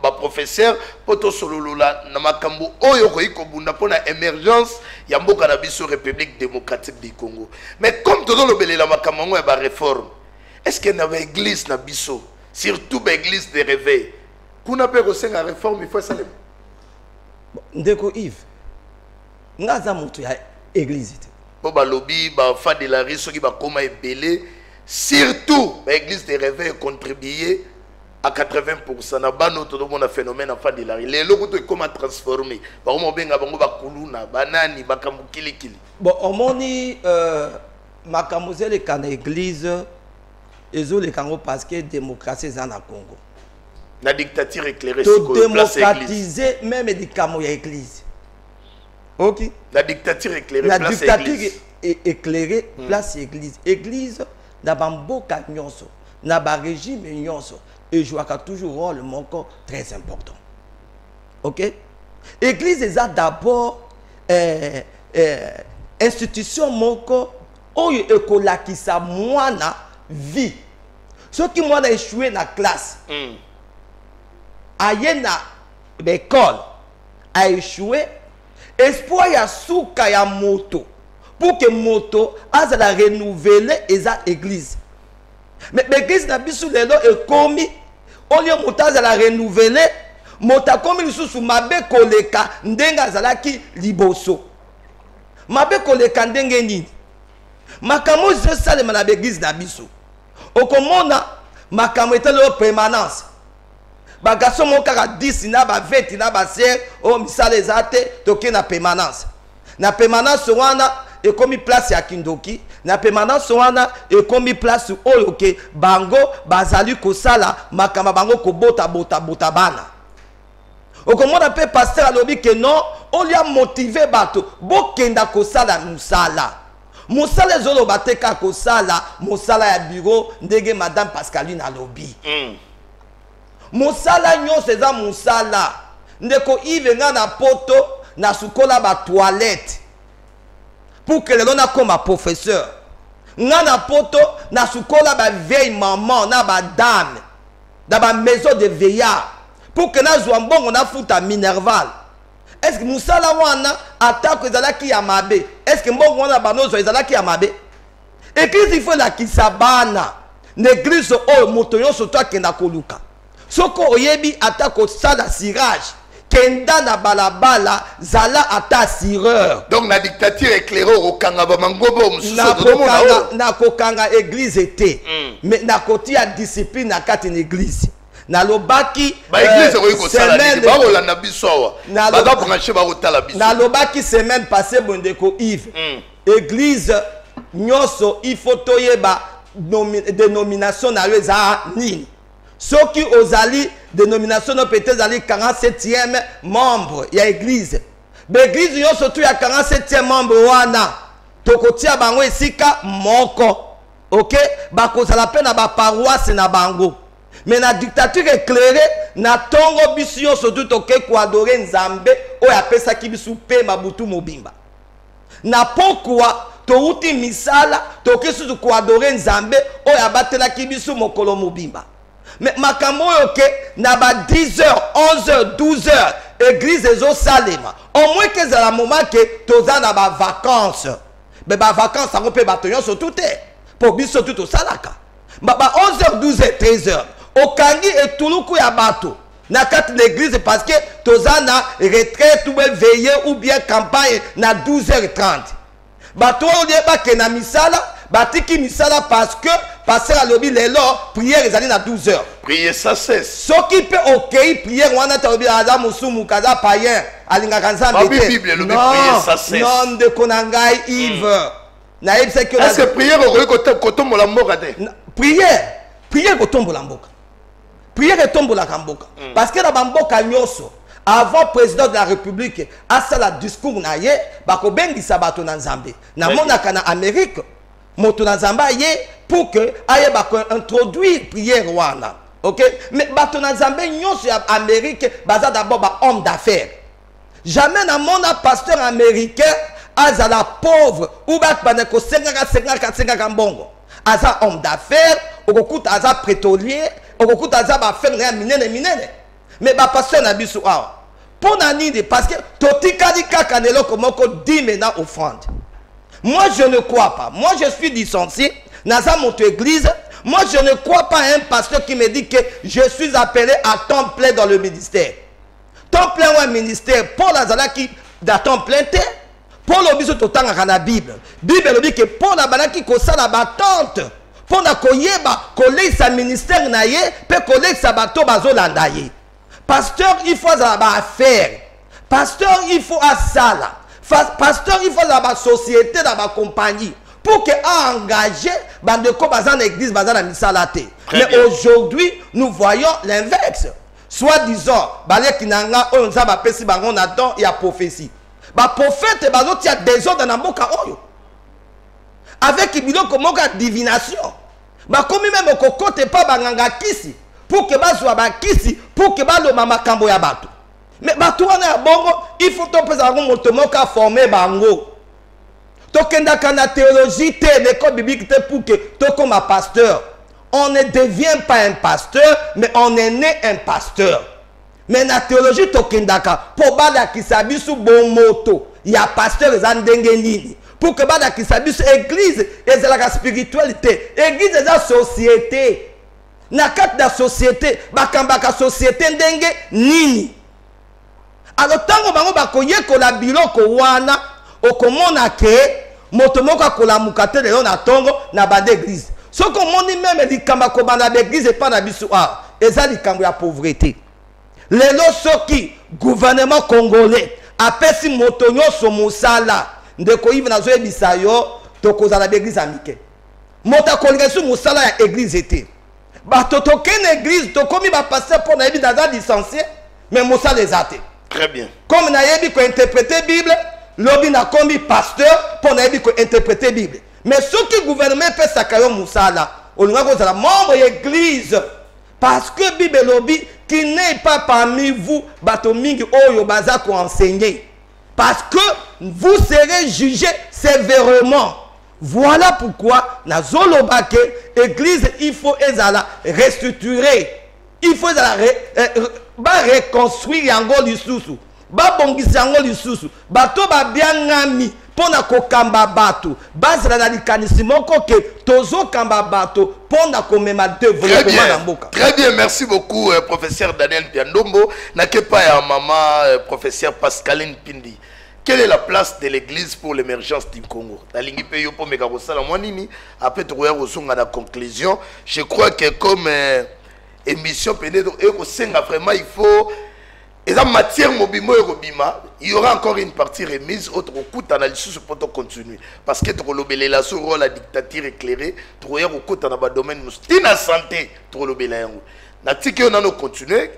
ba professeur poto sololola na makambo oyo ko ikobunda pona émergence ya mboka na biso République démocratique du Congo. Mais comme todo lobelela makambo ya ba réforme, est-ce que na ba église na biso surtout ba église de réveil kuna pe ko senga réforme il faut ça ndeko Yves ngaza mutu ya église te po ba lobby ba fa de la riso ki ba koma ebele surtout ba église de réveil contribuer à 80% na bano tout le monde a phénomène en de la les locaux comment transformer ba mo benga bango ba kuluna banani bakamukili kili bon omoni makamozele kana église ezo le kango parce que démocratie za na Congo na dictature éclairée to démocratiser même les camo ya église. OK, la dictature éclairée la place dictature église éclairée place église église na bamboka nyonso na ba régime nyonso et jouaka toujours rôle moko très important. OK, église est d'abord institution moko oyo ekolakisa mwana vie. Soki mwana échoué na classe. Aye na l'école a échoué. Espoir ya souka ya moto. Pour que moto azala renouveler eza église. Mais l'église na biso lelo ekomi au lieu moto azala renouveler moto komi lisusu mabe koleka ndenga azalaki liboso. Mabe koleka ndenge nini? Makamo je salema na l'église na biso. Okomona makamo etelo permanence. Ba garçon mon kaka 10 na ba 20 na ba ser o misala ezate toke na permanence. Na permanence wana ekomi place ya kindoki, na permanence wana ekomi place oyo ke bango bazali kosala makama bango ko bota bana. Okomona pe pasteur alobi ke non, on lui a motivé bato bokenda kosala musala. Musala zolo bateka kosala musala ya bureau ndenge madame Pascaline alobi. Musala nyonso eza musala. Ndeko Yves nga na poto na sukola ba toilette. Pour que l'on a comme un professeur. Nga na poto na sukola ba vieille maman na ba dame. Dans ba maison de veillard. Pour que na zouambon on a foutu à Minerval. Est-ce que musala wana attaque ezalaki ya mabe? Est-ce que mbongo wana banozo ezalaki ya mabe? Église il faut la kisabana. L'église o moto yo soto akenda koluka. Soko oyebi atako sala sirage kenda na balabala zala ata sireur. Donc la dictature éclairée au kanga ba mangobo na kokanga église était mais na koti ya discipline na kati na église na lobaki ba église ko sala ba olanda biso ba ba brancher ba otala biso na lobaki semaine passée bondeko Yves église nyoso il faut toyeba dénomination na yo za nini. Ceux qui osali dénomination peut-être ali 47e membre ya église. L'église yo surtout ya 47e membre wana. Tokotia bango esika moko. OK? Bakozala pe na ba paroisse na bango. Mais na dictature éclairée na tongo biso yo surtout toke ko adorer Nzambe o ya pesa ki bisu pe mabutu mobimba. Na pourquoi touti misala toke su ko adorer Nzambe o ya batela ki bisu mokolo mobimba. Mais makambo yoke na ba 10h, 11h, 12h église ezo salema. Au moins que za la moment que toza na ba vacances. Mais ba vacances ça peut batonyo sur tout est. Pour biso tout au salaka. Ba 11h, 12h, 13h. Okangi et tuluku ya bato. Na kati l'église parce que toza na retraite ou veillée ou bien campagne na 12h30. Bato on ba ke na misala batiki misala parce que passer à l'obi lelo prière ezali na 12h. Prier ça cesse. Ce qui peut OK prière wana ta obi ala musumu kaza païen alinga kanzambe te. Bible le prier ça cesse. Non de konangai Yves. Na Yves c'est que est-ce que prière au kotombo la mboka te? Prière kotombo la mboka. Prière etombo la mboka. Parce que na mboka nyoso avant président de la République a sala discours na ye bako bengisa bato na Nzambe. Na monaka na Amérique moto na Nzamba ye pour que aye bako introduire prière wana. OK? Mais bato na Nzambe nyonso ya Amérique baza d'abord ba homme d'affaires. Jamais na mona pasteur américain azala pauvre ou ba baneko 50 mbongo. Aza homme d'affaires, okokuta aza pétrolier, okokuta aza ba faire na minene. Mais ba pasteur na biso awa. Pour nani parce que totikali kaka nelo komoko 10 maintenant offrande. Moi je ne crois pas. Moi je suis licencié dans mon église. Moi je ne crois pas à un pasteur qui me dit que je suis appelé à temps plein dans le ministère. Temps plein ou un ministère pour la zalaki da temps plein te. Pour le biso totanga na Bible. Bible dit que pour la banaki ko sala batante. Pour na koyeba koler sa ministère na ye pe koler sa bato bazolanda ye. Pasteur, il faut affaire. Pasteur, il faut à sala. Pasteur, il faut dans la société, dans la compagnie. Pour que engager, bandeko bazan l'église, bazan la misalate. Mais aujourd'hui, nous voyons l'inverse. Soit disant, balé kinanga, on a pesi bangon Nathan, il y a prophétie. Ba prophète et bazot, il y a des ordres dans la boca oyo. Avec ibilo comme divination. Ba comme même au côté pas banganga kisi. Pour que bazwa ba kisi, pour que ba lo mama kambo ya bato. Mais bato wana ya bongo, il faut to pesa ngo motomoka former bango. Tokendaka na théologie, l'école biblique pour que comme un pasteur. On ne devient pas un pasteur, mais on est né un pasteur. Mais la théologie tokendaka pour bada kisabisu bon moto. Il y a pasteur zandengenini. Pour que bada kisabisu église et la spiritualité, église et la société. Na carte de la société, bakambaka société ndenge nini. Alors tango bango bakoye ko la biloko wana okomona ke moto moko ko la mukate le na tongo na bande église. Ce qu'on moni même likamba ko bana l'église et pas na bisu a eza likambo ya pauvreté. Lelo soki gouvernement congolais apesi moto nyoso musala ndeko yive na zo ebisa yo tokozala l'église amike. Moto kolinga su musala ya église était. Bato token église to komi ba passer pour na yebi daza licencié mais musala ezate. Très bien. Comme na yebi ko interpréter Bible, lobi na komi pasteur pour na yebi ko interpréter Bible. Mais ce que le gouvernement fait ça kayo musala, on a la membre de l'église parce que Bible lobby qui n'est pas parmi vous bato mingi oyo baza ko enseigner parce que vous serez jugés sévèrement. Voilà pourquoi na zolobake église il faut ezala restructurer, il faut ezala reconstruire yango lisusu, ba bongisa yango lisusu, bato ba bien ngami pona ko kamba bato, bazala na likanisi moko ke tozo kamba bato pona ko mema développement na mboka. Très bien, merci beaucoup professeur Daniel Piandombo, na kepa ya maman professeur Pascaline Pindi. Quelle est la place de l'église pour l'émergence du Congo? Après, tu regardes la conclusion. Je crois que comme émission, vraiment, il faut. Et en matière mobimo et robima, il y aura encore une partie remise, autre coup d'analyse pour continuer. Parce que tu as la sur la dictature éclairée, tu regardes au coup dans le domaine de la santé, tu regardes la tique on a continué.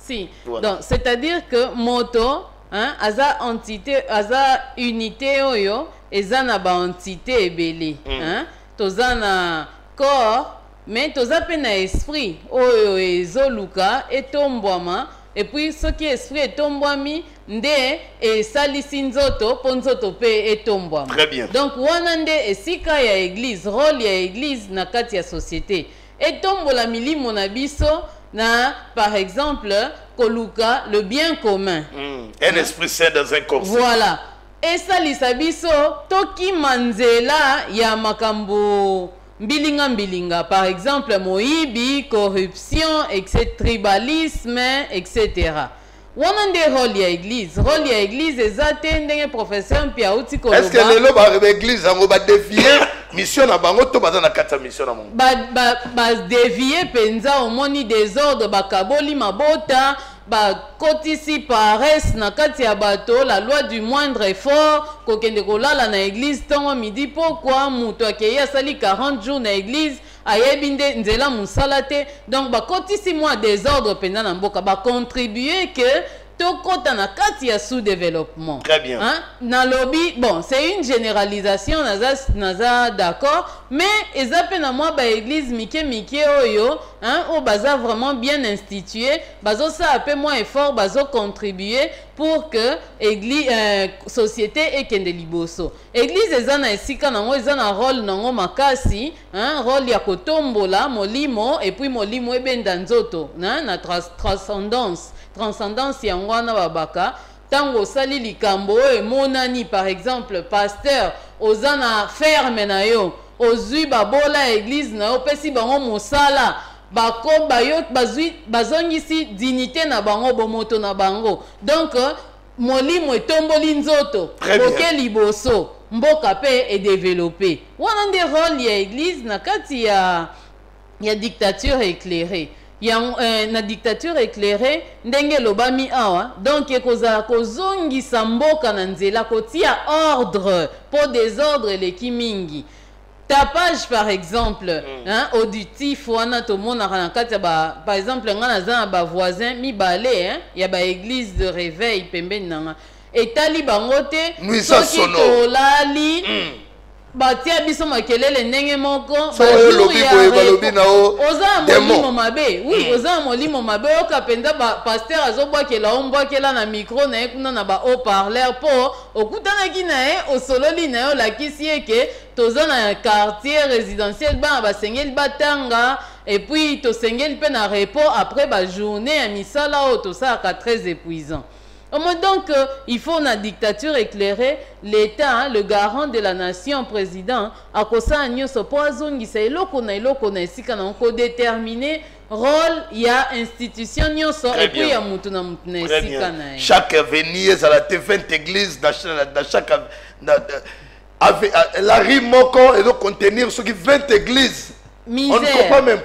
Si, voilà. Donc c'est-à-dire que moto. Hein, aza entité, aza unité oyo, eza na ba entité ebele. Hein, toza na corps, mais toza pe na esprit oyo ezoluka etombwama. Et puis ce qui est esprit etombwami nde esalisi nzoto po nzoto pe etombwama. Très bien. Donc wana nde esika ya église, rôle ya église na kati ya société. Etombola milimo na biso na par exemple koluka le bien commun. Un esprit saint dans un corps. Voilà. Et ça lisabiso toki manzela ya makambo mbilinga par exemple moibi, corruption, etc., tribalisme, etc. Wana nde rôle ya église ezate ndenge professeur Mpiauti koloba. Est-ce que lelo ba église ngo ba défier mission na bango to baza na kata mission na mongo ba dévier penza omoni désordre bakaboli mabota ba kotisi paresse na kati ya bato la loi du moindre effort kokende kolala na église tongo midi pourquoi muto akeya sali 40 jours na église ayebinde nzela musala te donc ba kotisi moi désordre penza na mboka ba contribuer que tokota na kati ya sous-développement. Très bien. Hein? Na lobby, bon, c'est une généralisation, naza d'accord, mais ezape na moi ba église mike oyo, hein, o baza vraiment bien institué, bazo ça un peu moins effort, bazo contribuer pour que église société ekende liboso. Église ezana esika nango ezana rôle nango makasi, hein, rôle ya kotombola molimo et puis molimo ebenda nzoto, hein, na transcendance yangwana babaka tango sali likambo emonani par exemple pasteur ozana ferme na yo ozui babola église na yo pesi bango mosala bako bayo bazui bazongisi dignité na bango bomoto na bango donc molimo etomboli nzoto boke liboso mboka pe e développer wana nde rôle ya église na kati ya dictature éclairée. Il y a une dictature éclairée ndenge lobami awa donc ekozala kozongi samboka na nzela kotia ordre pour désordre les kimingi tapage par exemple hein auditif wana to mona na kati par exemple ngana za ba voisin mibale hein ya ba église de réveil pembeni nanga etali bango te soki tolali batia biso makelele ndenge moko so lobi boye balobi na o oza molimo mabe oui oza molimo mabe oka penza pasteur azobwakela ombwakela na micro na ye kuna na ba haut-parleur po okutanaki na ye osololi na yo lakisi eke toza na quartier résidentiel bana basengeli batanga et puis tosengeli mpe na repos après ba journée ya misala oyo tosalaka très épuisant. Donc, il faut une dictature éclairée, l'État, le garant de la nation, président, à cause de ça, pour déterminer rôle, il y a institution, et puis il y a mutuna. Chaque avenir, ça a 20 églises, dans chaque la rue Moko, et donc contenir ce qui 20 églises. Misère. On ne peut pas même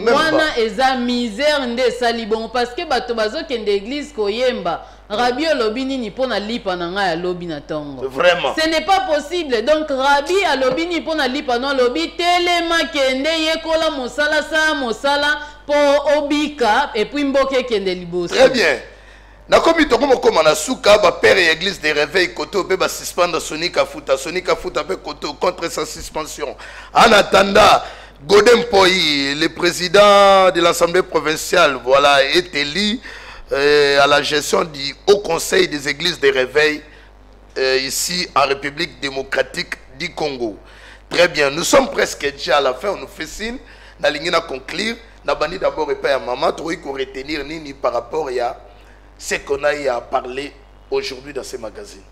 wana eza misère nde salibon parce que bato bazokende église koyemba Rabbi alobi nini pona lipa na ngai alobi na tongo. Vraiment. Ce n'est pas possible. Donc Rabbi alobi ni pona lipa no alobi telema kende yekola mosala sa mosala po obika et puis mboke kende liboso. Très bien. Nakomi tokomo koma na suka ba père et église de réveil koto pe ba suspendre Sonika Futa pe koto contre sa suspension. En attendant Godem Poyi, le président de l'Assemblée provinciale, voilà, est élu à la gestion du Haut Conseil des Églises de Réveil ici en République démocratique du Congo. Très bien, nous sommes presque déjà à la fin, on nous fait signe, na ligne na conclure, na bandi d'abord et pas à maman, trouver qu'on retenir ni par rapport à ce qu'on a eu à parler aujourd'hui dans ces magazines.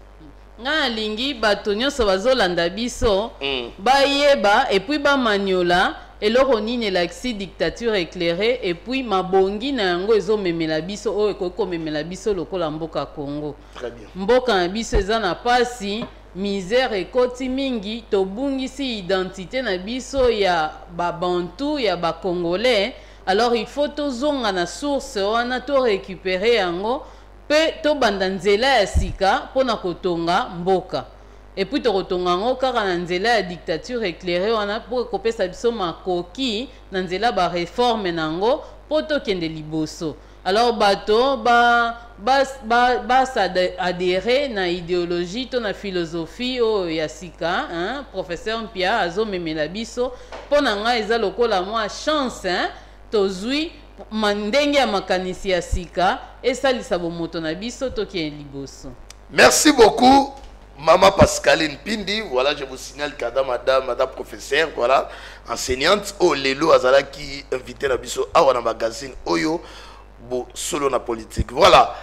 Nga lingi bato nyonso bazolanda biso bayeba et puis ba maniola eloko nini laksi dictature éclairée et puis mabongi na yango ezomemela biso oyo ekokomemela biso lokola mboka Congo. Très bien. Mboka na biso eza na pasi misère ekoti mingi tobungisi identité na biso ya babantu ya bakongolais alors il faut tozonga na source wana to récupérer yango pe to banda nzela ya sika pona kotonga mboka et puis to kotonga ngo kaka na nzela ya dictature éclairée wana po kopesa biso makoki na nzela ba réforme nango po to kende liboso. Alors bato ba adhérer na idéologie to na philosophie o ya sika hein professeur Mpia azo memela biso pona nga eza lokola mwa chance hein tozui mandenge ya makanisi ya sika esalisa bomoto na biso toki liboso. Merci beaucoup Maman Pascaline Pindi, voilà je vous signale que madame professeur, voilà enseignante au lelo azala qui invité na biso awa na magazine oyo bo solo na politique. Voilà.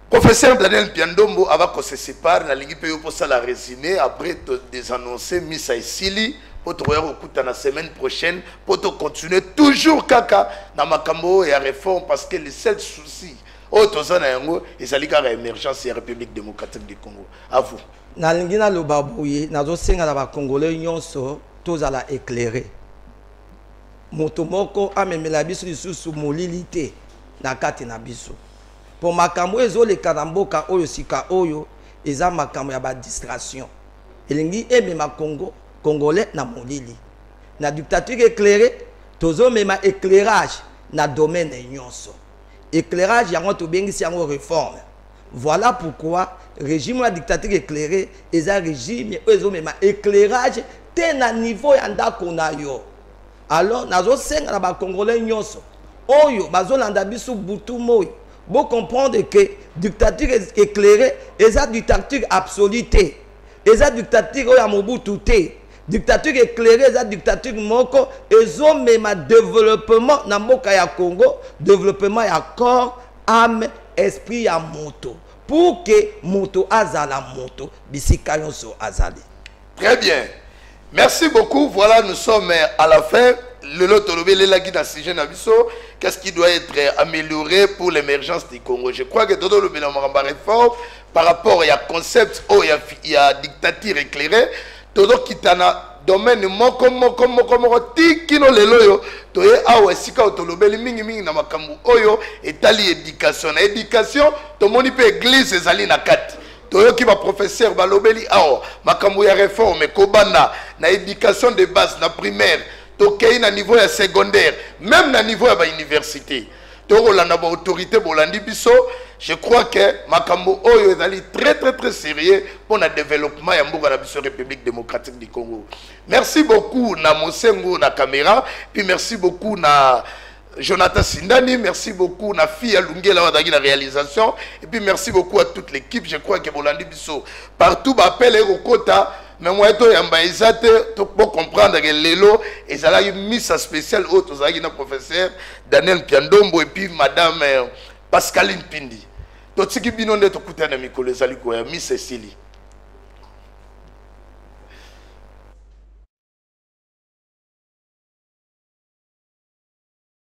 Professeur Daniel Piandombo avant qu'on se sépare na lingi pe pour ça la résumé après des annoncer Missa Isili pour trouver au la semaine prochaine pour continuer toujours kaka na makambo et à réforme parce que le seul souci au tozana yango ezali ka émergence ya République démocratique du Congo. À vous. Na lingina lo babuye nazo senga na ba congolais nyonso tozala éclairé. Moto moko amemela biso lisusu molilité na kati na biso. Pour makambo ezoleka na mboka oyo sika oyo eza makambo ya ba distraction. Elingi emema Congo congolais na molili. Na dictature éclairée tozo mema éclairage na domaine nyonso. Éclairage yango to bengisi yango réforme. Voilà pourquoi régime la dictature éclairée est un régime ezomema éclairage te na niveau ya ndako na yo. Alors nazo senga na ba congolais nyonso oyo bazolanda biso butu moyo bo comprendre que dictature éclairée est une dictature absolue te. Est une dictature ya Mobutu te. Dictature éclairée est une dictature moko ezomema développement na mboka ya Congo, développement ya corps, âme, esprit ya moto pour que moto azala moto bisika yonso azali. Très bien. Merci beaucoup. Voilà, nous sommes à la fin. Le lotolobé les lagui dans ce jeune abisso. Qu'est-ce qui doit être amélioré pour l'émergence du Congo? Je crois que Dodo le Bélamoramba réforme par rapport à concept où il y a dictature éclairée. Todo kitana domaine moko tikino leloyo toye awa sika otolobeli mingi na makambu oyo etali éducation to moni pe église ezali na kati toyo ki ba professeur balobeli awa makambu ya réforme kobana na éducation de base na primaire to kei na niveau ya secondaire même na niveau ya ba université tokolanda ba autorité bolandi biso. Je crois que makambo oyo ezali très très très sérieux pour le développement ya mboka na biso République démocratique du Congo. Merci beaucoup na Mosengo na caméra, puis merci beaucoup na Jonathan Sindani, merci beaucoup na Fia Lungela wadagi la réalisation, et puis merci beaucoup à toute l'équipe. Je crois que bolandi biso partout appelle et Rokota. Mais moi, je pour comprendre que Lelo et a une mise spéciale autre, professeur Daniel Piandombo et puis madame Pascaline Pindi. Tout ce qui est bien, on est au côté de Miss Cécilie.